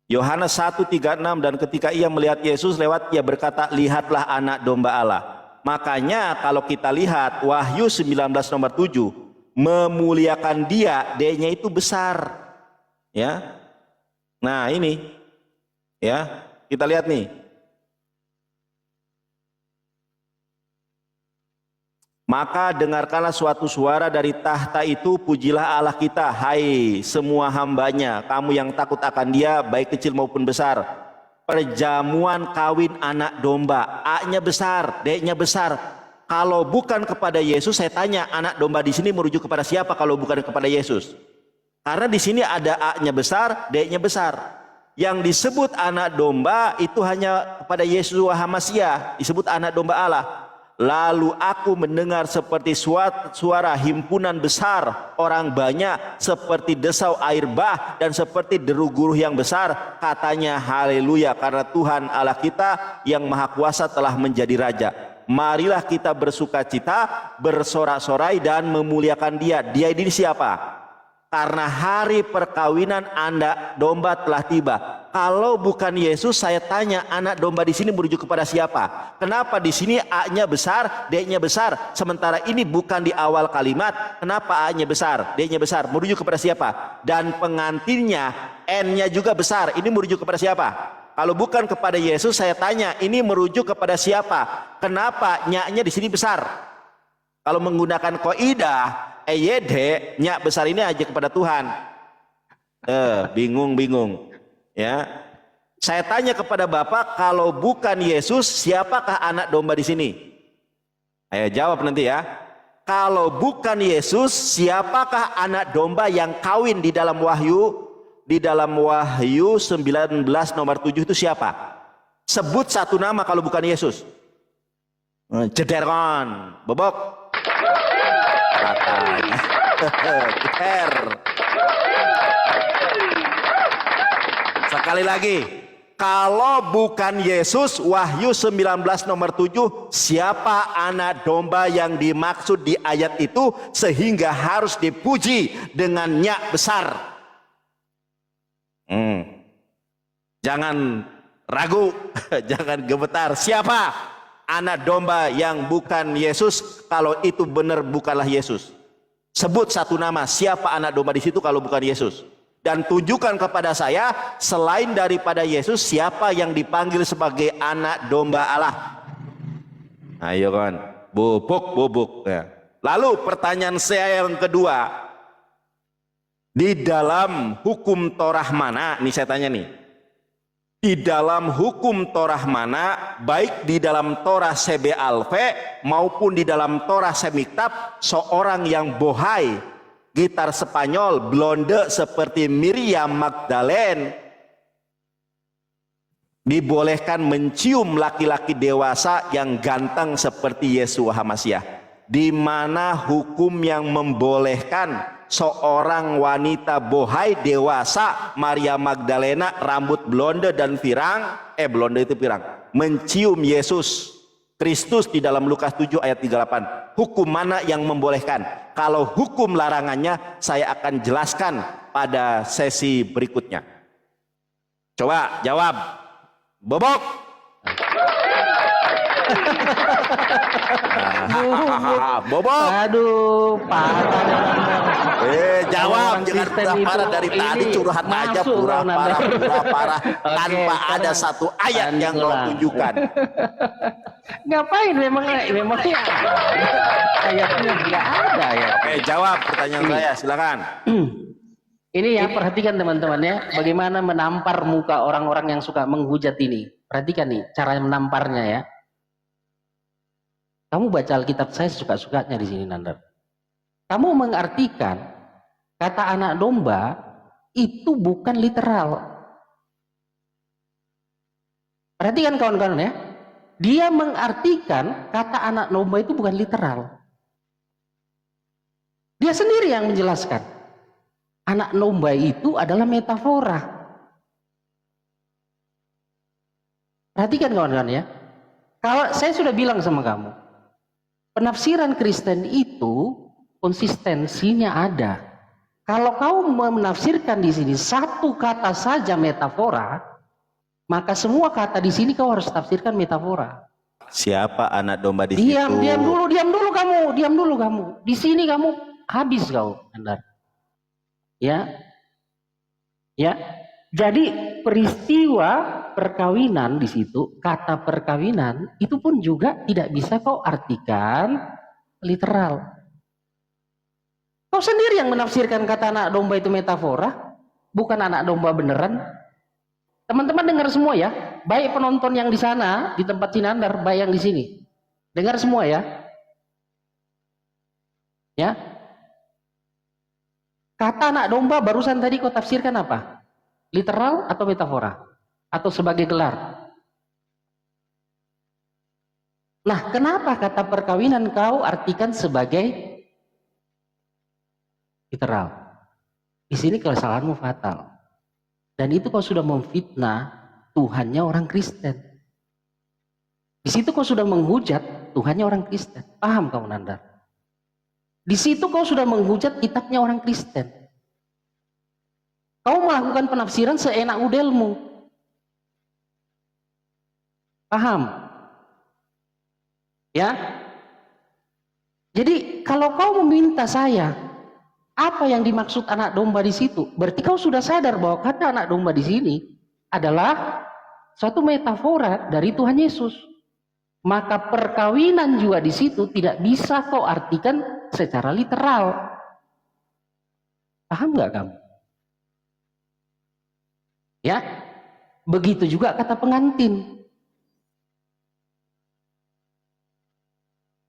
Yohanes 1:36, dan ketika ia melihat Yesus lewat, ia berkata, "Lihatlah anak domba Allah." Makanya kalau kita lihat Wahyu 19 nomor 7, memuliakan dia, D-nya itu besar. Ya. Nah, ini ya, kita lihat nih. Maka dengarkanlah suatu suara dari tahta itu, pujilah Allah kita, hai semua hambanya, kamu yang takut akan dia, baik kecil maupun besar. Perjamuan kawin anak domba, A-nya besar, D-nya besar. Kalau bukan kepada Yesus, saya tanya, anak domba di sini merujuk kepada siapa kalau bukan kepada Yesus? Karena di sini ada A-nya besar, D-nya besar. Yang disebut anak domba itu hanya kepada Yesus Hamasia, disebut anak domba Allah. Lalu aku mendengar seperti suara himpunan besar, orang banyak, seperti desau air bah dan seperti deru guruh yang besar. Katanya, haleluya, karena Tuhan Allah kita yang maha kuasa telah menjadi raja. Marilah kita bersukacita, bersorak-sorai dan memuliakan dia. Dia ini siapa? Karena hari perkawinan anak domba telah tiba. Kalau bukan Yesus, saya tanya, anak domba di sini merujuk kepada siapa? Kenapa di sini A-nya besar, D-nya besar? Sementara ini bukan di awal kalimat. Kenapa A-nya besar, D-nya besar? Merujuk kepada siapa? Dan pengantinnya N-nya juga besar. Ini merujuk kepada siapa? Kalau bukan kepada Yesus, saya tanya, ini merujuk kepada siapa? Kenapa nya-nya di sini besar? Kalau menggunakan kaidah EYD, nyak besar ini aja kepada Tuhan. Bingung ya. Saya tanya kepada Bapak, kalau bukan Yesus, siapakah anak domba di sini? Ayo jawab nanti ya. Kalau bukan Yesus, siapakah anak domba yang kawin di dalam Wahyu? Di dalam Wahyu 19 nomor 7 itu siapa? Sebut satu nama kalau bukan Yesus. Jederon, bobok. Katanya. Sekali lagi, kalau bukan Yesus, Wahyu 19 nomor 7, siapa anak domba yang dimaksud di ayat itu sehingga harus dipuji dengan nyak besar? Jangan ragu, jangan gemetar. Siapa anak domba yang bukan Yesus? Kalau itu benar bukanlah Yesus. Sebut satu nama, siapa anak domba di situ kalau bukan Yesus? Dan tunjukkan kepada saya, selain daripada Yesus, siapa yang dipanggil sebagai anak domba Allah? Ayo kan, bubuk ya. Lalu pertanyaan saya yang kedua, di dalam hukum Torah mana? Nih saya tanya nih, di dalam hukum Torah mana, baik di dalam Torah Sebe Alfe maupun di dalam Torah Semiktab, seorang yang bohai, gitar Spanyol, blonde seperti Miriam Magdalene, dibolehkan mencium laki-laki dewasa yang ganteng seperti Yeshua Hamasyah? Di mana hukum yang membolehkan seorang wanita bohai dewasa Maria Magdalena, rambut blonde dan pirang, blonde itu pirang, mencium Yesus? Kristus di dalam Lukas 7 ayat 38. Hukum mana yang membolehkan? Kalau hukum larangannya saya akan jelaskan pada sesi berikutnya. Coba jawab. Bobok. Bobok. Aduh, parah. Jawab, Orang jangan Kristen pura-pura itu dari tadi ini curhat aja masuk pura-pura tanpa Oke, ada sekarang satu ayat yang kau pulang. tunjukkan. Ngapain memangnya ayatnya nggak ada ya. Oke, jawab pertanyaan saya, silakan. Ini ya, perhatikan teman-teman ya, bagaimana menampar muka orang-orang yang suka menghujat ini. Perhatikan nih cara menamparnya ya. Kamu baca Alkitab saya suka-sukanya di sini, Nandar. Kamu mengartikan kata anak domba itu bukan literal. Perhatikan kawan-kawan ya. Dia mengartikan kata anak domba itu bukan literal. Dia sendiri yang menjelaskan. Anak domba itu adalah metafora. Perhatikan kawan-kawan ya. Kalau saya sudah bilang sama kamu, penafsiran Kristen itu konsistensinya ada. Kalau kau menafsirkan di sini satu kata saja metafora, maka semua kata di sini kau harus tafsirkan metafora. Siapa anak domba di Diam, situ? diam dulu kamu. Di sini kamu habis kau, Andar. Ya. Jadi peristiwa perkawinan di situ, kata perkawinan itu pun juga tidak bisa kau artikan literal. Kau sendiri yang menafsirkan kata anak domba itu metafora, bukan anak domba beneran. Teman-teman dengar semua ya, baik penonton yang di sana di tempat Sinandar, baik yang di sini. Dengar semua ya. Ya. Kata anak domba barusan tadi kau tafsirkan apa? Literal atau metafora? Atau sebagai gelar? Nah, kenapa kata perkawinan kau artikan sebagai literal? Di sini kesalahanmu fatal. Dan itu kau sudah memfitnah Tuhannya orang Kristen. Di situ kau sudah menghujat Tuhannya orang Kristen. Paham kau, Nandar? Di situ kau sudah menghujat kitabnya orang Kristen. Kau melakukan penafsiran seenak udelmu. Paham? Ya? Jadi kalau kau meminta saya apa yang dimaksud anak domba di situ, berarti kau sudah sadar bahwa kata anak domba di sini adalah suatu metafora dari Tuhan Yesus. Maka perkawinan juga di situ tidak bisa kau artikan secara literal. Paham nggak kamu? Ya, begitu juga kata pengantin.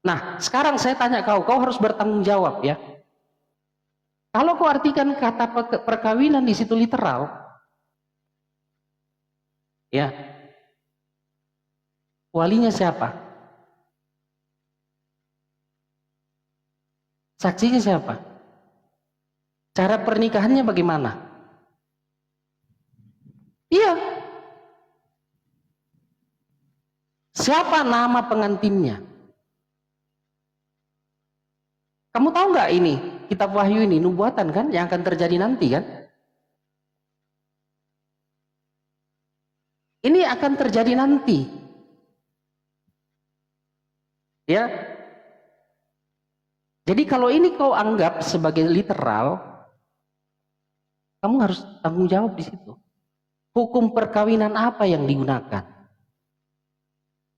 Nah, sekarang saya tanya kau harus bertanggung jawab ya. Kalau kau artikan kata perkawinan di situ literal, ya, walinya siapa? Saksinya siapa? Cara pernikahannya bagaimana? Iya. Siapa nama pengantinnya? Kamu tahu nggak ini? Kitab Wahyu ini nubuatan kan yang akan terjadi nanti kan? Ini akan terjadi nanti. Ya. Jadi kalau ini kau anggap sebagai literal, kamu harus tanggung jawab di situ. Hukum perkawinan apa yang digunakan?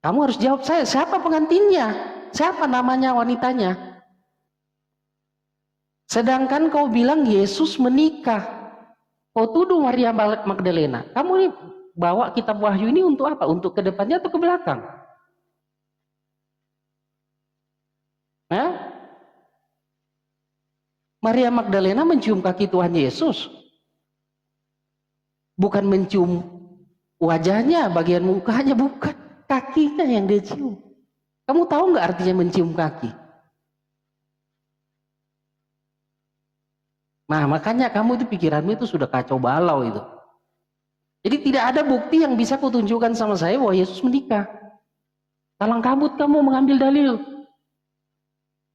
Kamu harus jawab saya, siapa pengantinnya? Siapa namanya wanitanya? Sedangkan kau bilang Yesus menikah. Kau tuduh Maria Magdalena. Kamu ini bawa kitab Wahyu ini untuk apa? Untuk ke depannya atau ke belakang? Nah, Maria Magdalena mencium kaki Tuhan Yesus. Bukan mencium wajahnya, bagian mukanya, bukan. Kakinya yang dia cium. Kamu tahu nggak artinya mencium kaki? Nah, makanya kamu itu pikiranmu itu sudah kacau balau itu. Jadi tidak ada bukti yang bisa kutunjukkan sama saya bahwa Yesus menikah. Kalang kabut kamu mengambil dalil.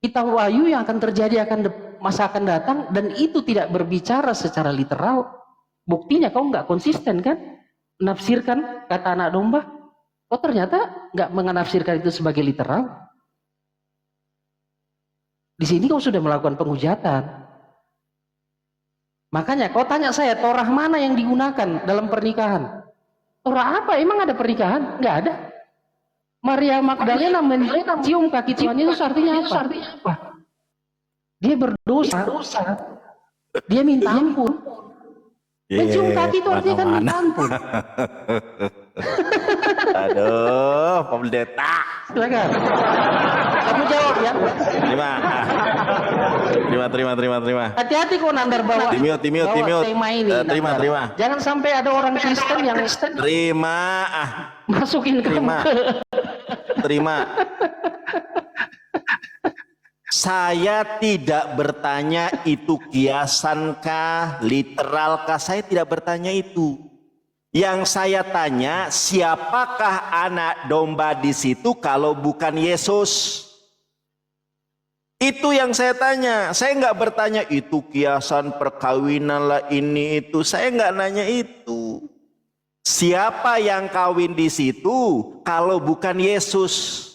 Kitab Wahyu yang akan terjadi masa akan datang, dan itu tidak berbicara secara literal. Buktinya kau nggak konsisten kan? Menafsirkan kata anak domba. Kau ternyata nggak menafsirkan itu sebagai literal. Di sini kau sudah melakukan penghujatan. Makanya kau tanya saya, Torah mana yang digunakan dalam pernikahan? Torah apa? Emang ada pernikahan? Nggak ada. Maria Magdalena mencium kaki Tuhan Yesus artinya apa? Dia berdosa. Dia minta ampun. Mencium kaki itu artinya kan minta ampun. Aduh, Pendeta. Silakan. Kamu jawab ya. Terima. Hati-hati kok Nandar bawa. Timio. Tema ini. Terima. Jangan sampai ada orang Kristen yang Terima. masukin kamu ke. Terima. Saya tidak bertanya itu kiasankah, literalkah, saya tidak bertanya itu. Yang saya tanya, siapakah anak domba di situ kalau bukan Yesus? Itu yang saya tanya. Saya nggak bertanya itu kiasan perkawinan lah ini itu. Saya nggak nanya itu. Siapa yang kawin di situ kalau bukan Yesus?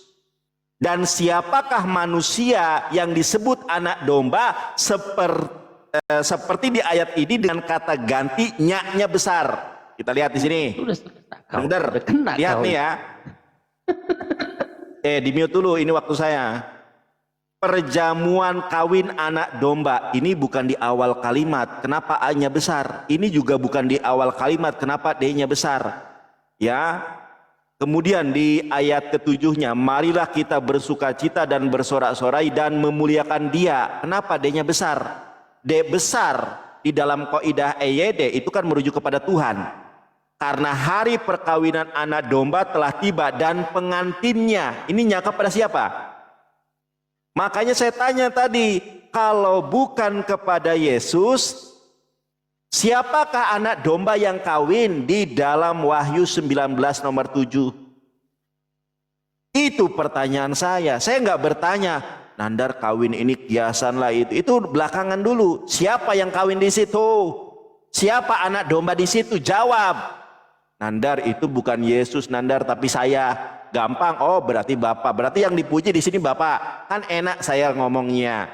Dan siapakah manusia yang disebut anak domba seperti di ayat ini dengan kata ganti nya besar? Kita lihat di sini. Bener, lihat nih ya. Di mute dulu, ini waktu saya. Perjamuan kawin anak domba ini bukan di awal kalimat, kenapa A-nya besar? Ini juga bukan di awal kalimat, kenapa D-nya besar? Ya. Kemudian di ayat ketujuhnya, marilah kita bersukacita dan bersorak-sorai dan memuliakan Dia. Kenapa D-nya besar? D besar di dalam kaidah EYD itu kan merujuk kepada Tuhan. Karena hari perkawinan anak domba telah tiba dan pengantinnya. Ini nyangka pada siapa? Makanya saya tanya tadi, kalau bukan kepada Yesus, siapakah anak domba yang kawin di dalam Wahyu 19 nomor 7? Itu pertanyaan saya. Saya nggak bertanya, Nandar kawin ini kiasan lah itu. Itu belakangan dulu. Siapa yang kawin di situ? Siapa anak domba di situ? Jawab. Nandar itu bukan Yesus, Nandar, tapi saya. Gampang. Oh, berarti Bapak. Berarti yang dipuji di sini Bapak. Kan enak saya ngomongnya.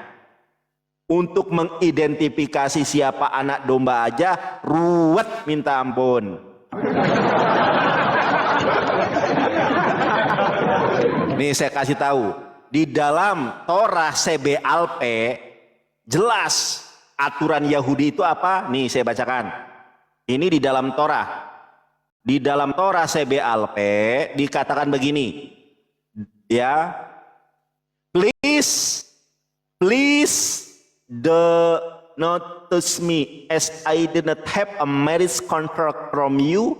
Untuk mengidentifikasi siapa anak domba aja ruwet minta ampun. Nih saya kasih tahu, di dalam Torah CB Alpe jelas aturan Yahudi itu apa? Nih saya bacakan. Ini di dalam Torah. Di dalam Torah CB Alpe dikatakan begini. Ya. Please not touch me, as I did not have a marriage contract from you,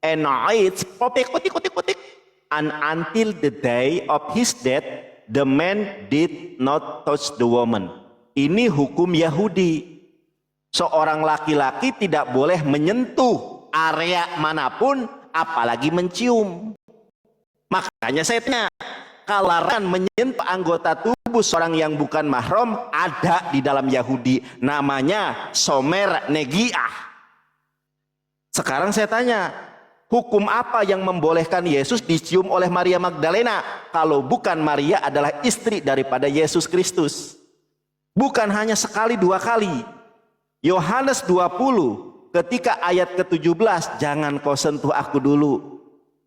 and it's kutik. And until the day of his death, the man did not touch the woman. Ini hukum Yahudi. Seorang laki-laki tidak boleh menyentuh area manapun, apalagi mencium. Makanya saya tanya, kalau larangan menyentuh anggota tubuh seorang yang bukan mahram ada di dalam Yahudi, namanya somer negiah. Sekarang saya tanya, hukum apa yang membolehkan Yesus dicium oleh Maria Magdalena kalau bukan Maria adalah istri daripada Yesus Kristus? Bukan hanya sekali dua kali. Yohanes 20 ketika ayat ke-17, jangan kau sentuh aku dulu.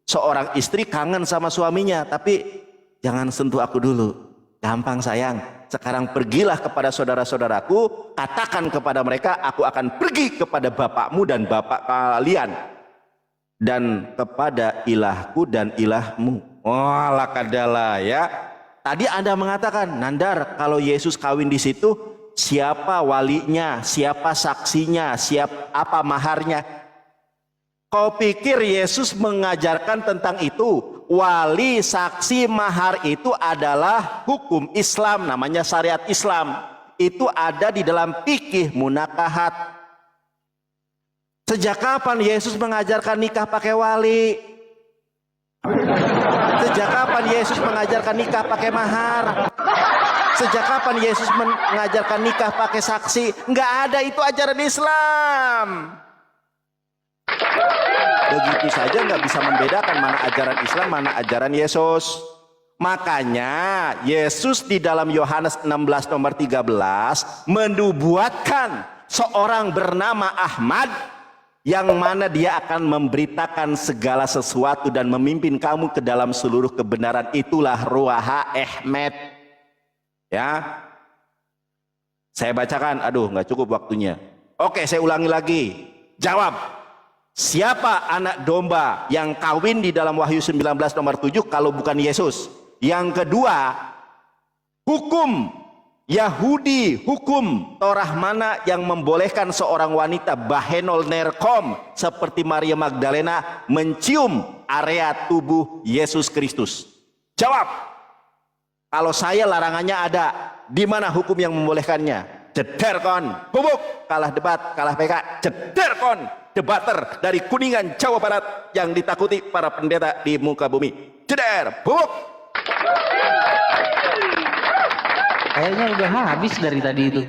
Seorang istri kangen sama suaminya, tapi jangan sentuh aku dulu. Gampang sayang. Sekarang pergilah kepada saudara-saudaraku, katakan kepada mereka, aku akan pergi kepada bapakmu dan bapak kalian, dan kepada ilahku dan ilahmu. Oh, lakadalah ya. Tadi Anda mengatakan, Nandar, kalau Yesus kawin di situ, siapa walinya, siapa saksinya, apa maharnya? Kau pikir Yesus mengajarkan tentang itu? Wali, saksi, mahar itu adalah hukum Islam, namanya syariat Islam. Itu ada di dalam fikih munakahat. Sejak kapan Yesus mengajarkan nikah pakai wali? Sejak kapan Yesus mengajarkan nikah pakai mahar? Sejak kapan Yesus mengajarkan nikah pakai saksi? Nggak ada, itu ajaran Islam. Begitu saja nggak bisa membedakan mana ajaran Islam, mana ajaran Yesus. Makanya Yesus di dalam Yohanes 16 nomor 13 menubuatkan seorang bernama Ahmad, yang mana dia akan memberitakan segala sesuatu dan memimpin kamu ke dalam seluruh kebenaran. Itulah Ruaha Ahmad. Ya, saya bacakan. Aduh, nggak cukup waktunya. Oke, saya ulangi lagi. Jawab, siapa anak domba yang kawin di dalam Wahyu 19 nomor 7 kalau bukan Yesus? Yang kedua, hukum Yahudi, hukum Torah mana yang membolehkan seorang wanita bahenol nerkom seperti Maria Magdalena mencium area tubuh Yesus Kristus? Jawab. Kalau saya larangannya ada, di mana hukum yang membolehkannya? Jeder kon, bubuk, kalah debat, kalah PK, jeder kon, debater dari Kuningan, Jawa Barat yang ditakuti para pendeta di muka bumi. Jeder, bubuk. Kayaknya udah habis dari tadi itu.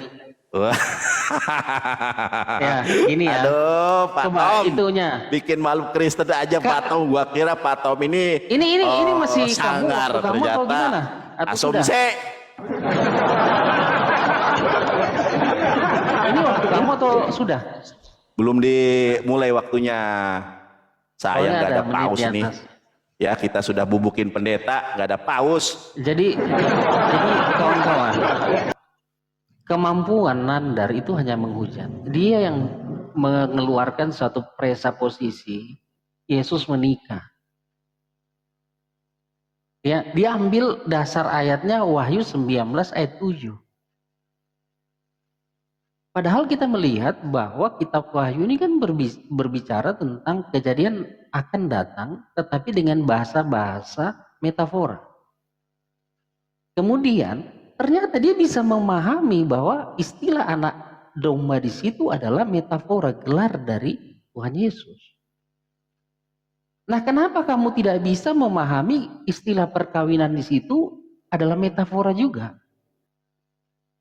Ya, ini ya. Aduh, Pak Coba Tom. itunya. Bikin malu Kristen aja Pak Tom. Gua kira Pak Tom ini Ini masih sangar kamu atau ternyata. gimana? Atau sudah? Asumsi. Ini waktu kamu atau sudah? Belum dimulai waktunya. Saya Soalnya nggak ada menit paus di nih. atas. Ya, kita sudah bubukin pendeta, nggak ada paus. Jadi kawan-kawan, kemampuan Nandar itu hanya menghujat. Dia yang mengeluarkan suatu presaposisi Yesus menikah. Ya, dia ambil dasar ayatnya Wahyu 19 ayat 7. Padahal kita melihat bahwa kitab Wahyu ini kan berbicara tentang kejadian akan datang, tetapi dengan bahasa-bahasa metafora. Kemudian ternyata dia bisa memahami bahwa istilah anak domba di situ adalah metafora, gelar dari Tuhan Yesus. Nah, kenapa kamu tidak bisa memahami istilah perkawinan di situ adalah metafora juga?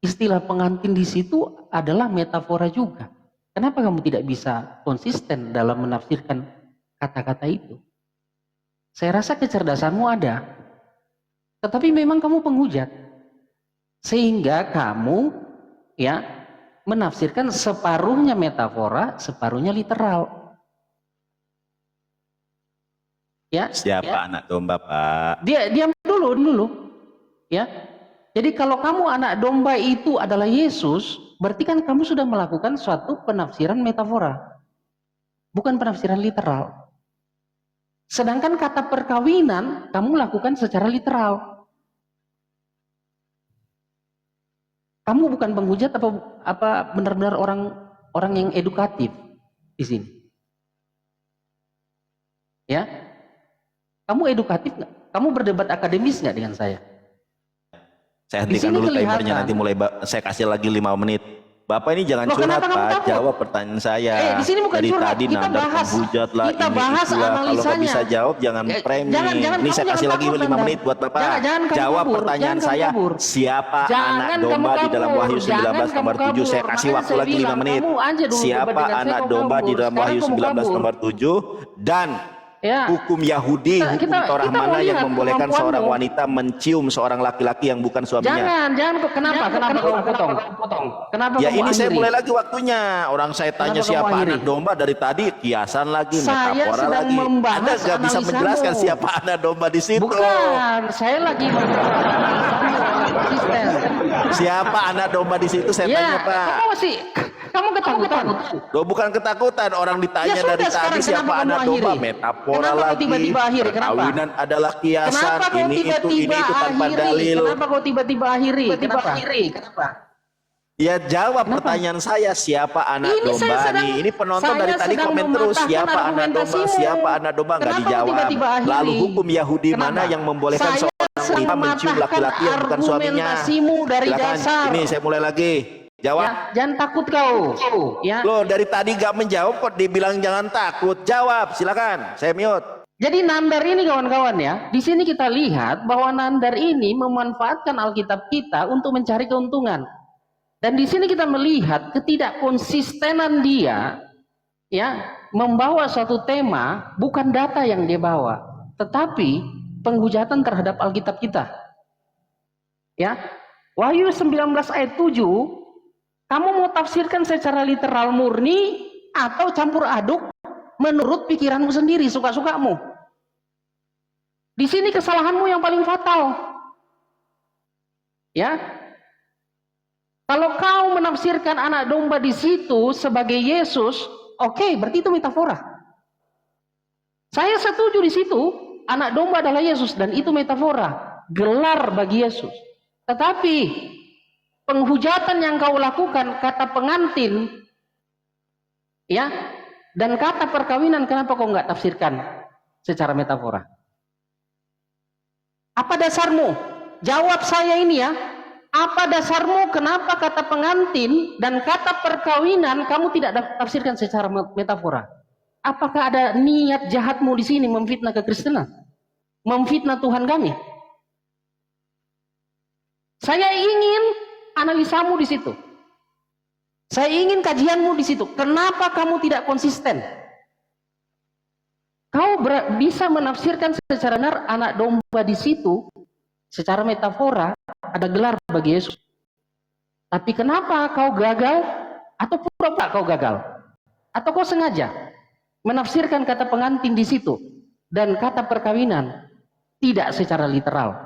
Istilah pengantin di situ adalah metafora juga. Kenapa kamu tidak bisa konsisten dalam menafsirkan kata-kata itu? Saya rasa kecerdasanmu ada, tetapi memang kamu penghujat. Sehingga kamu ya menafsirkan separuhnya metafora, separuhnya literal. Ya, Siapa ya. anak domba, Pak? Diam dulu. Ya. Jadi kalau kamu anak domba itu adalah Yesus, berarti kan kamu sudah melakukan suatu penafsiran metafora. Bukan penafsiran literal. Sedangkan kata perkawinan kamu lakukan secara literal. Kamu bukan penghujat apa benar-benar orang yang edukatif di sini? Ya, kamu edukatif nggak? Kamu berdebat akademis nggak dengan saya? Saya hentikan dulu timernya, nanti mulai saya kasih lagi 5 menit. Bapak ini jangan curhat, Pak. Jawab pertanyaan saya. Di sini bukan dari curhat. tadi Kita Nandar bahas, penghujat lah, kita ini bahas itu lah. Kalau nggak analisanya. bisa jawab jangan framing. Ini saya kasih lagi 5 menit buat Bapak. Jangan Jawab kabur, pertanyaan jangan saya. kabur. Siapa Jangan anak kamu domba di dalam kabur. Wahyu 19 nomor 7? Saya kasih Makanya waktu saya lagi 5 bilang, menit. kamu aja dulu Siapa debat dengan anak saya, domba kamu di dalam kabur. Wahyu Sekarang 19 kamu nomor 7? Dan ya. hukum Yahudi, hukum Torah kita mau mana yang lihat membolehkan seorang kemampuanmu. wanita mencium seorang laki-laki yang bukan suaminya? Kenapa kamu potong? Kenapa Ya kamu ini saya akhiri? mulai lagi waktunya. Orang saya tanya Kenapa siapa kamu akhiri? anak domba dari tadi, kiasan lagi, Saya metafora sedang lagi. membahas Anda nggak bisa analisamu. menjelaskan siapa anak domba di situ. Bukan, saya lagi konsisten. Siapa anak domba di situ? Saya tanya, Pak. Kamu ketakutan. Loh, bukan ketakutan, orang ditanya Ya sudah, dari tadi sekarang siapa kenapa anak kamu domba, akhiri? metafora Kenapa kau lagi. tiba-tiba akhiri? Kenapa? Perkawinan adalah kiasan, Kenapa kau ini tiba-tiba itu tanpa akhiri? dalil. Kenapa kau tiba-tiba akhiri? Kenapa? Ya jawab pertanyaan saya, siapa anak domba nih? Ini penonton dari tadi komen terus, siapa anak domba, siapa anak domba, nggak dijawab. Lalu hukum Yahudi mana yang membolehkan seorang wanita mencium laki-laki yang bukan suaminya? Silakan, ini saya mulai lagi. Jawab. Ya, jangan takut kau. Ya. Loh dari tadi gak menjawab kok dibilang jangan takut. Jawab, silakan. Saya mute. Jadi Nandar ini kawan-kawan ya, di sini kita lihat bahwa Nandar ini memanfaatkan Alkitab kita untuk mencari keuntungan. Dan di sini kita melihat ketidakkonsistenan dia, ya, membawa suatu tema bukan data yang dia bawa, tetapi penghujatan terhadap Alkitab kita. Ya, Wahyu 19 ayat 7, kamu mau tafsirkan secara literal murni atau campur aduk menurut pikiranmu sendiri, suka-sukamu. Di sini kesalahanmu yang paling fatal. Ya. Kalau kau menafsirkan anak domba di situ sebagai Yesus, oke, berarti itu metafora. Saya setuju di situ, anak domba adalah Yesus dan itu metafora, gelar bagi Yesus. Tetapi penghujatan yang kau lakukan, kata pengantin, ya, dan kata perkawinan, kenapa kau nggak tafsirkan secara metafora? Apa dasarmu? Jawab saya ini ya. Apa dasarmu kenapa kata pengantin dan kata perkawinan kamu tidak tafsirkan secara metafora? Apakah ada niat jahatmu di sini memfitnah kekristenan? Memfitnah Tuhan kami? Saya ingin analisamu di situ. Saya ingin kajianmu di situ. Kenapa kamu tidak konsisten? Kau bisa menafsirkan secara benar anak domba di situ secara metafora ada gelar bagi Yesus. Tapi kenapa kau gagal atau pura-pura kau gagal? Atau kau sengaja menafsirkan kata pengantin di situ dan kata perkawinan tidak secara literal.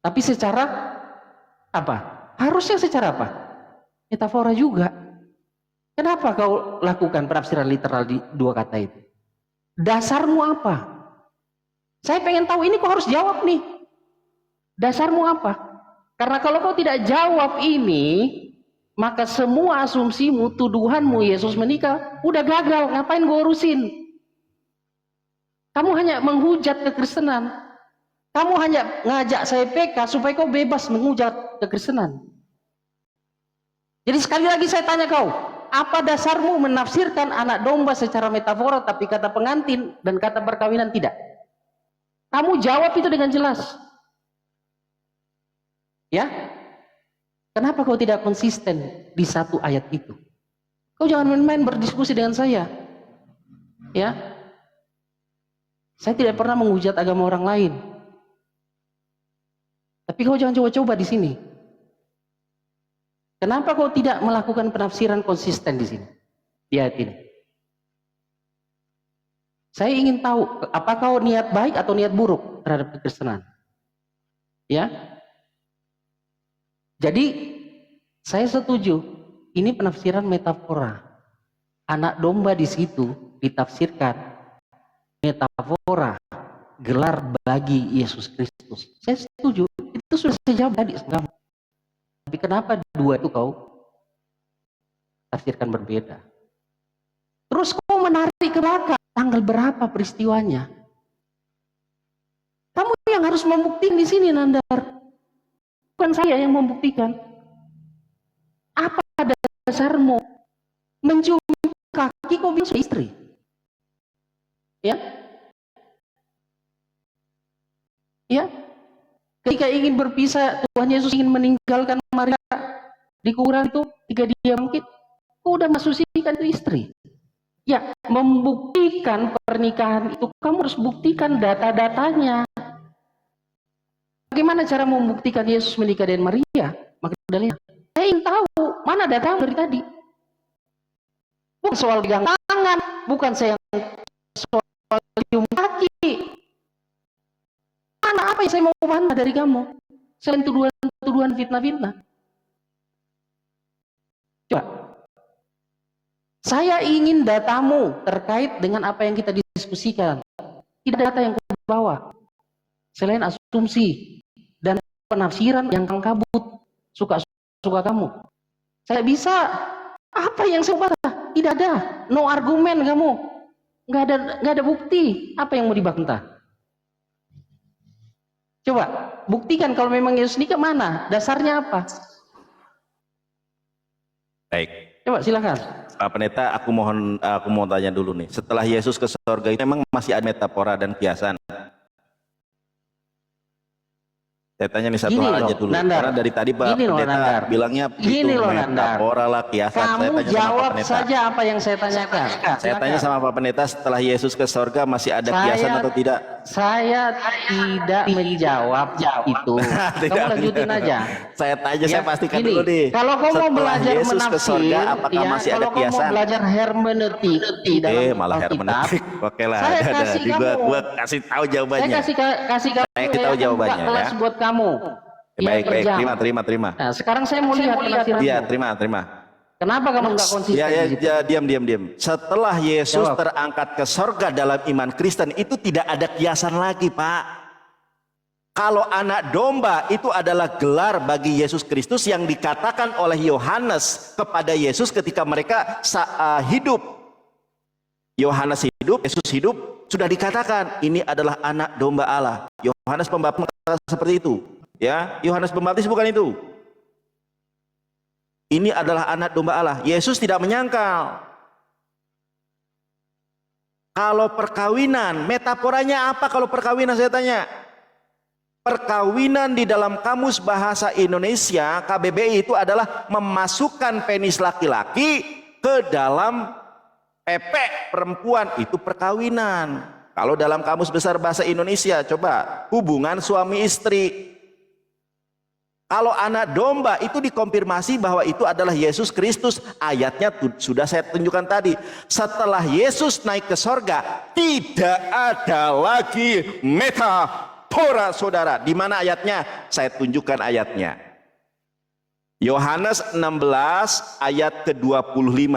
Tapi secara apa? Harusnya secara apa? Metafora juga. Kenapa kau lakukan penafsiran literal di dua kata itu? Dasarmu apa? Saya pengen tahu ini, kau harus jawab nih. Dasarmu apa? Karena kalau kau tidak jawab ini, maka semua asumsimu, tuduhanmu Yesus menikah, udah gagal. Ngapain gue urusin? Kamu hanya menghujat kekristenan. Kamu hanya ngajak saya PK supaya kau bebas menghujat kekristenan. Jadi sekali lagi saya tanya kau, apa dasarmu menafsirkan anak domba secara metafora tapi kata pengantin dan kata perkawinan tidak? Kamu jawab itu dengan jelas. Ya? Kenapa kau tidak konsisten di satu ayat itu? Kau jangan main-main berdiskusi dengan saya. Ya? Saya tidak pernah menghujat agama orang lain. Tapi kau jangan coba-coba di sini. Kenapa kau tidak melakukan penafsiran konsisten di sini? Di ayat ini. Saya ingin tahu, apakah niat baik atau niat buruk terhadap kekristenan? Ya. Jadi, saya setuju. Ini penafsiran metafora. Anak domba di situ ditafsirkan metafora, gelar bagi Yesus Kristus. Saya setuju. Itu sudah saya jawab tadi. Tapi kenapa dua itu kau tafsirkan berbeda? Terus kau menarik ke belakang. Tanggal berapa peristiwanya? Kamu yang harus membuktikan di sini, Nandar. Bukan saya yang membuktikan. Apa dasarmu mencium kaki kau bilang istri? Ya? Ya? Ketika ingin berpisah, Tuhan Yesus ingin meninggalkan Maria di kuburan itu, ketika dia bangkit, kau udah masukkan itu istri. Ya, membuktikan pernikahan itu kamu harus buktikan data-datanya. Bagaimana cara membuktikan Yesus menikah dengan Maria Magdalena? Saya ingin tahu mana data dari tadi. Bukan soal pegang tangan, bukan saya soal cium kaki. Mana apa yang saya mau bantah dari kamu? Selain tuduhan fitnah-fitnah. Coba. Saya ingin datamu terkait dengan apa yang kita diskusikan. Tidak data yang kau bawa. Selain asumsi dan penafsiran yang kabut, suka-suka kamu. Saya bisa, apa yang saya bantah? Tidak ada, no argumen kamu. Nggak ada bukti. Apa yang mau dibantah? Coba, buktikan kalau memang Yesus nikah mana? Dasarnya apa? Baik, Coba silakan. Pak Pendeta, aku mau tanya dulu nih. Setelah Yesus ke surga itu memang masih ada metafora dan kiasan? Saya tanya nih satu Gini hal loh, aja dulu. Nandar. Karena dari tadi Pak Gini loh, Pendeta Nandar. bilangnya Gini itu loh, Nandar. metafora lah, kiasan. Saya Kamu tanya sama Pak jawab Pendeta. saja apa yang saya tanyakan. Saya tanya sama Pak Pendeta, setelah Yesus ke surga masih ada kiasan atau tidak? Saya tidak menjawab itu. Tidak Kamu lanjutin aja. Saya tanya, Ya, saya pastikan gini, dulu nih. kalau kau mau Setelah belajar Yesus ke menafsir, surga, apakah ya, masih ada kalau kau mau kiasan? belajar hermeneutik di dalam Malah Alkitab, hermeneutik. Oke lah, saya ada. kasih kamu. Gua kasih tahu jawabannya. Saya kasih kamu. Saya tahu buka jawabannya, kelas ya. buat kamu. Baik, per jam. terima. Nah, sekarang saya mau lihat penafsiranmu. Iya, terima. Kenapa kamu nggak konsisten di situ? Diam. Setelah Yesus terangkat ke surga dalam iman Kristen, itu tidak ada kiasan lagi, Pak. Kalau anak domba itu adalah gelar bagi Yesus Kristus yang dikatakan oleh Yohanes kepada Yesus ketika mereka hidup. Yohanes hidup, Yesus hidup, sudah dikatakan ini adalah anak domba Allah. Yohanes Pembaptis seperti itu. Ya, Yohanes Pembaptis bukan itu. Ini adalah anak domba Allah. Yesus tidak menyangkal. Kalau perkawinan, metaforanya apa kalau perkawinan, saya tanya? Perkawinan di dalam Kamus Bahasa Indonesia KBBI itu adalah memasukkan penis laki-laki ke dalam pepek perempuan, itu perkawinan. Kalau dalam Kamus Besar Bahasa Indonesia, coba hubungan suami istri. Kalau anak domba itu dikonfirmasi bahwa itu adalah Yesus Kristus. Ayatnya sudah saya tunjukkan tadi. Setelah Yesus naik ke sorga, tidak ada lagi metafora, saudara. Di mana ayatnya? Saya tunjukkan ayatnya. Yohanes 16 ayat ke-25.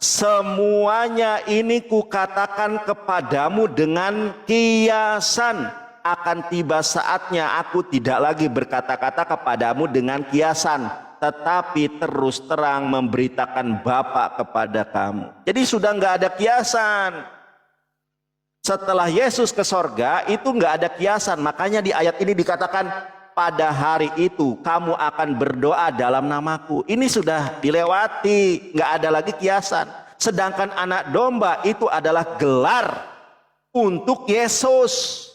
Semuanya ini kukatakan kepadamu dengan kiasan. Akan tiba saatnya aku tidak lagi berkata-kata kepadamu dengan kiasan, tetapi terus terang memberitakan Bapa kepada kamu. Jadi sudah nggak ada kiasan. Setelah Yesus ke sorga itu nggak ada kiasan. Makanya di ayat ini dikatakan pada hari itu kamu akan berdoa dalam namaku. Ini sudah dilewati, nggak ada lagi kiasan. Sedangkan anak domba itu adalah gelar untuk Yesus.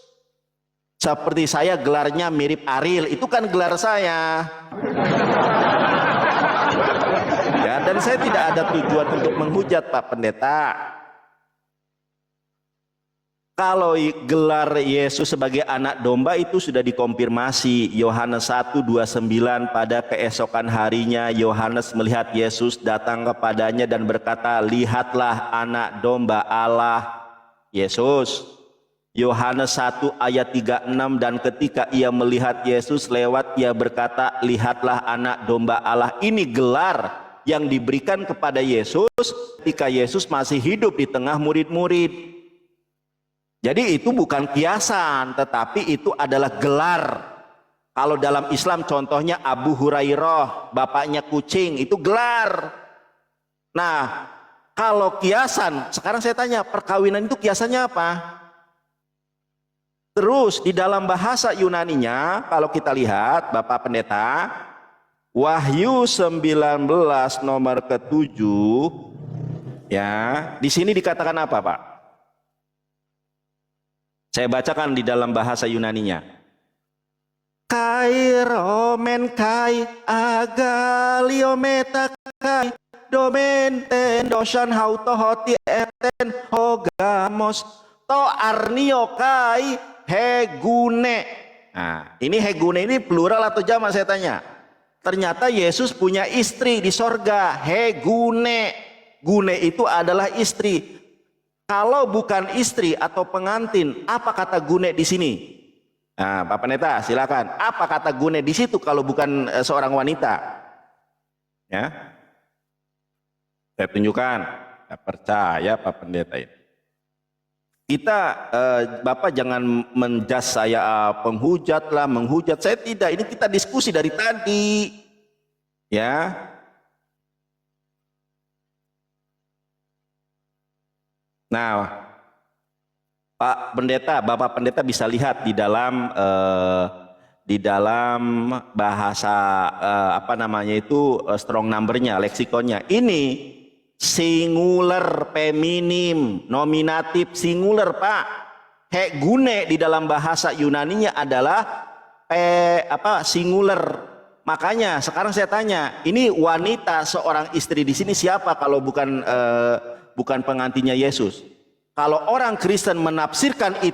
Seperti saya gelarnya mirip Ariel, itu kan gelar saya. Ya, dan saya tidak ada tujuan untuk menghujat Pak Pendeta. Kalau gelar Yesus sebagai anak domba itu sudah dikonfirmasi. Yohanes 1:29, pada keesokan harinya Yohanes melihat Yesus datang kepadanya dan berkata, lihatlah anak domba Allah. Yesus. Yohanes 1 ayat 36, dan ketika ia melihat Yesus lewat, ia berkata, lihatlah anak domba Allah. Ini gelar yang diberikan kepada Yesus ketika Yesus masih hidup di tengah murid-murid. Jadi itu bukan kiasan, tetapi itu adalah gelar. Kalau dalam Islam contohnya Abu Hurairah, bapaknya kucing, itu gelar. Nah, kalau kiasan, sekarang saya tanya, perkawinan itu kiasannya apa? Terus di dalam bahasa Yunaninya, kalau kita lihat Bapak Pendeta, Wahyu 19 nomor ke-7, ya, di sini dikatakan apa, Pak? Saya bacakan di dalam bahasa Yunaninya. Kai romen kai agaliometa kai domen tendosan hautohoti eten hogamos to arnio kai hegune. Nah, ini hegune ini plural atau jamak, saya tanya. Ternyata Yesus punya istri di sorga, hegune. Gune itu adalah istri. Kalau bukan istri atau pengantin, apa kata gune di sini? Nah, Pak Pendeta, silakan. Apa kata gune di situ kalau bukan seorang wanita? Ya, saya tunjukkan. Saya percaya Pak Pendeta ini. Kita, Bapak jangan menjas saya penghujat lah, menghujat. Saya tidak, ini kita diskusi dari tadi. Ya. Nah, Pak Pendeta, Bapak Pendeta bisa lihat di dalam di dalam bahasa strong numbernya, leksikonnya. Ini singular feminim, nominatif singular, Pak. Hek gune di dalam bahasa Yunaninya adalah singular. Makanya sekarang saya tanya, ini wanita seorang istri di sini siapa kalau bukan pengantinnya Yesus? Kalau orang Kristen menafsirkan itu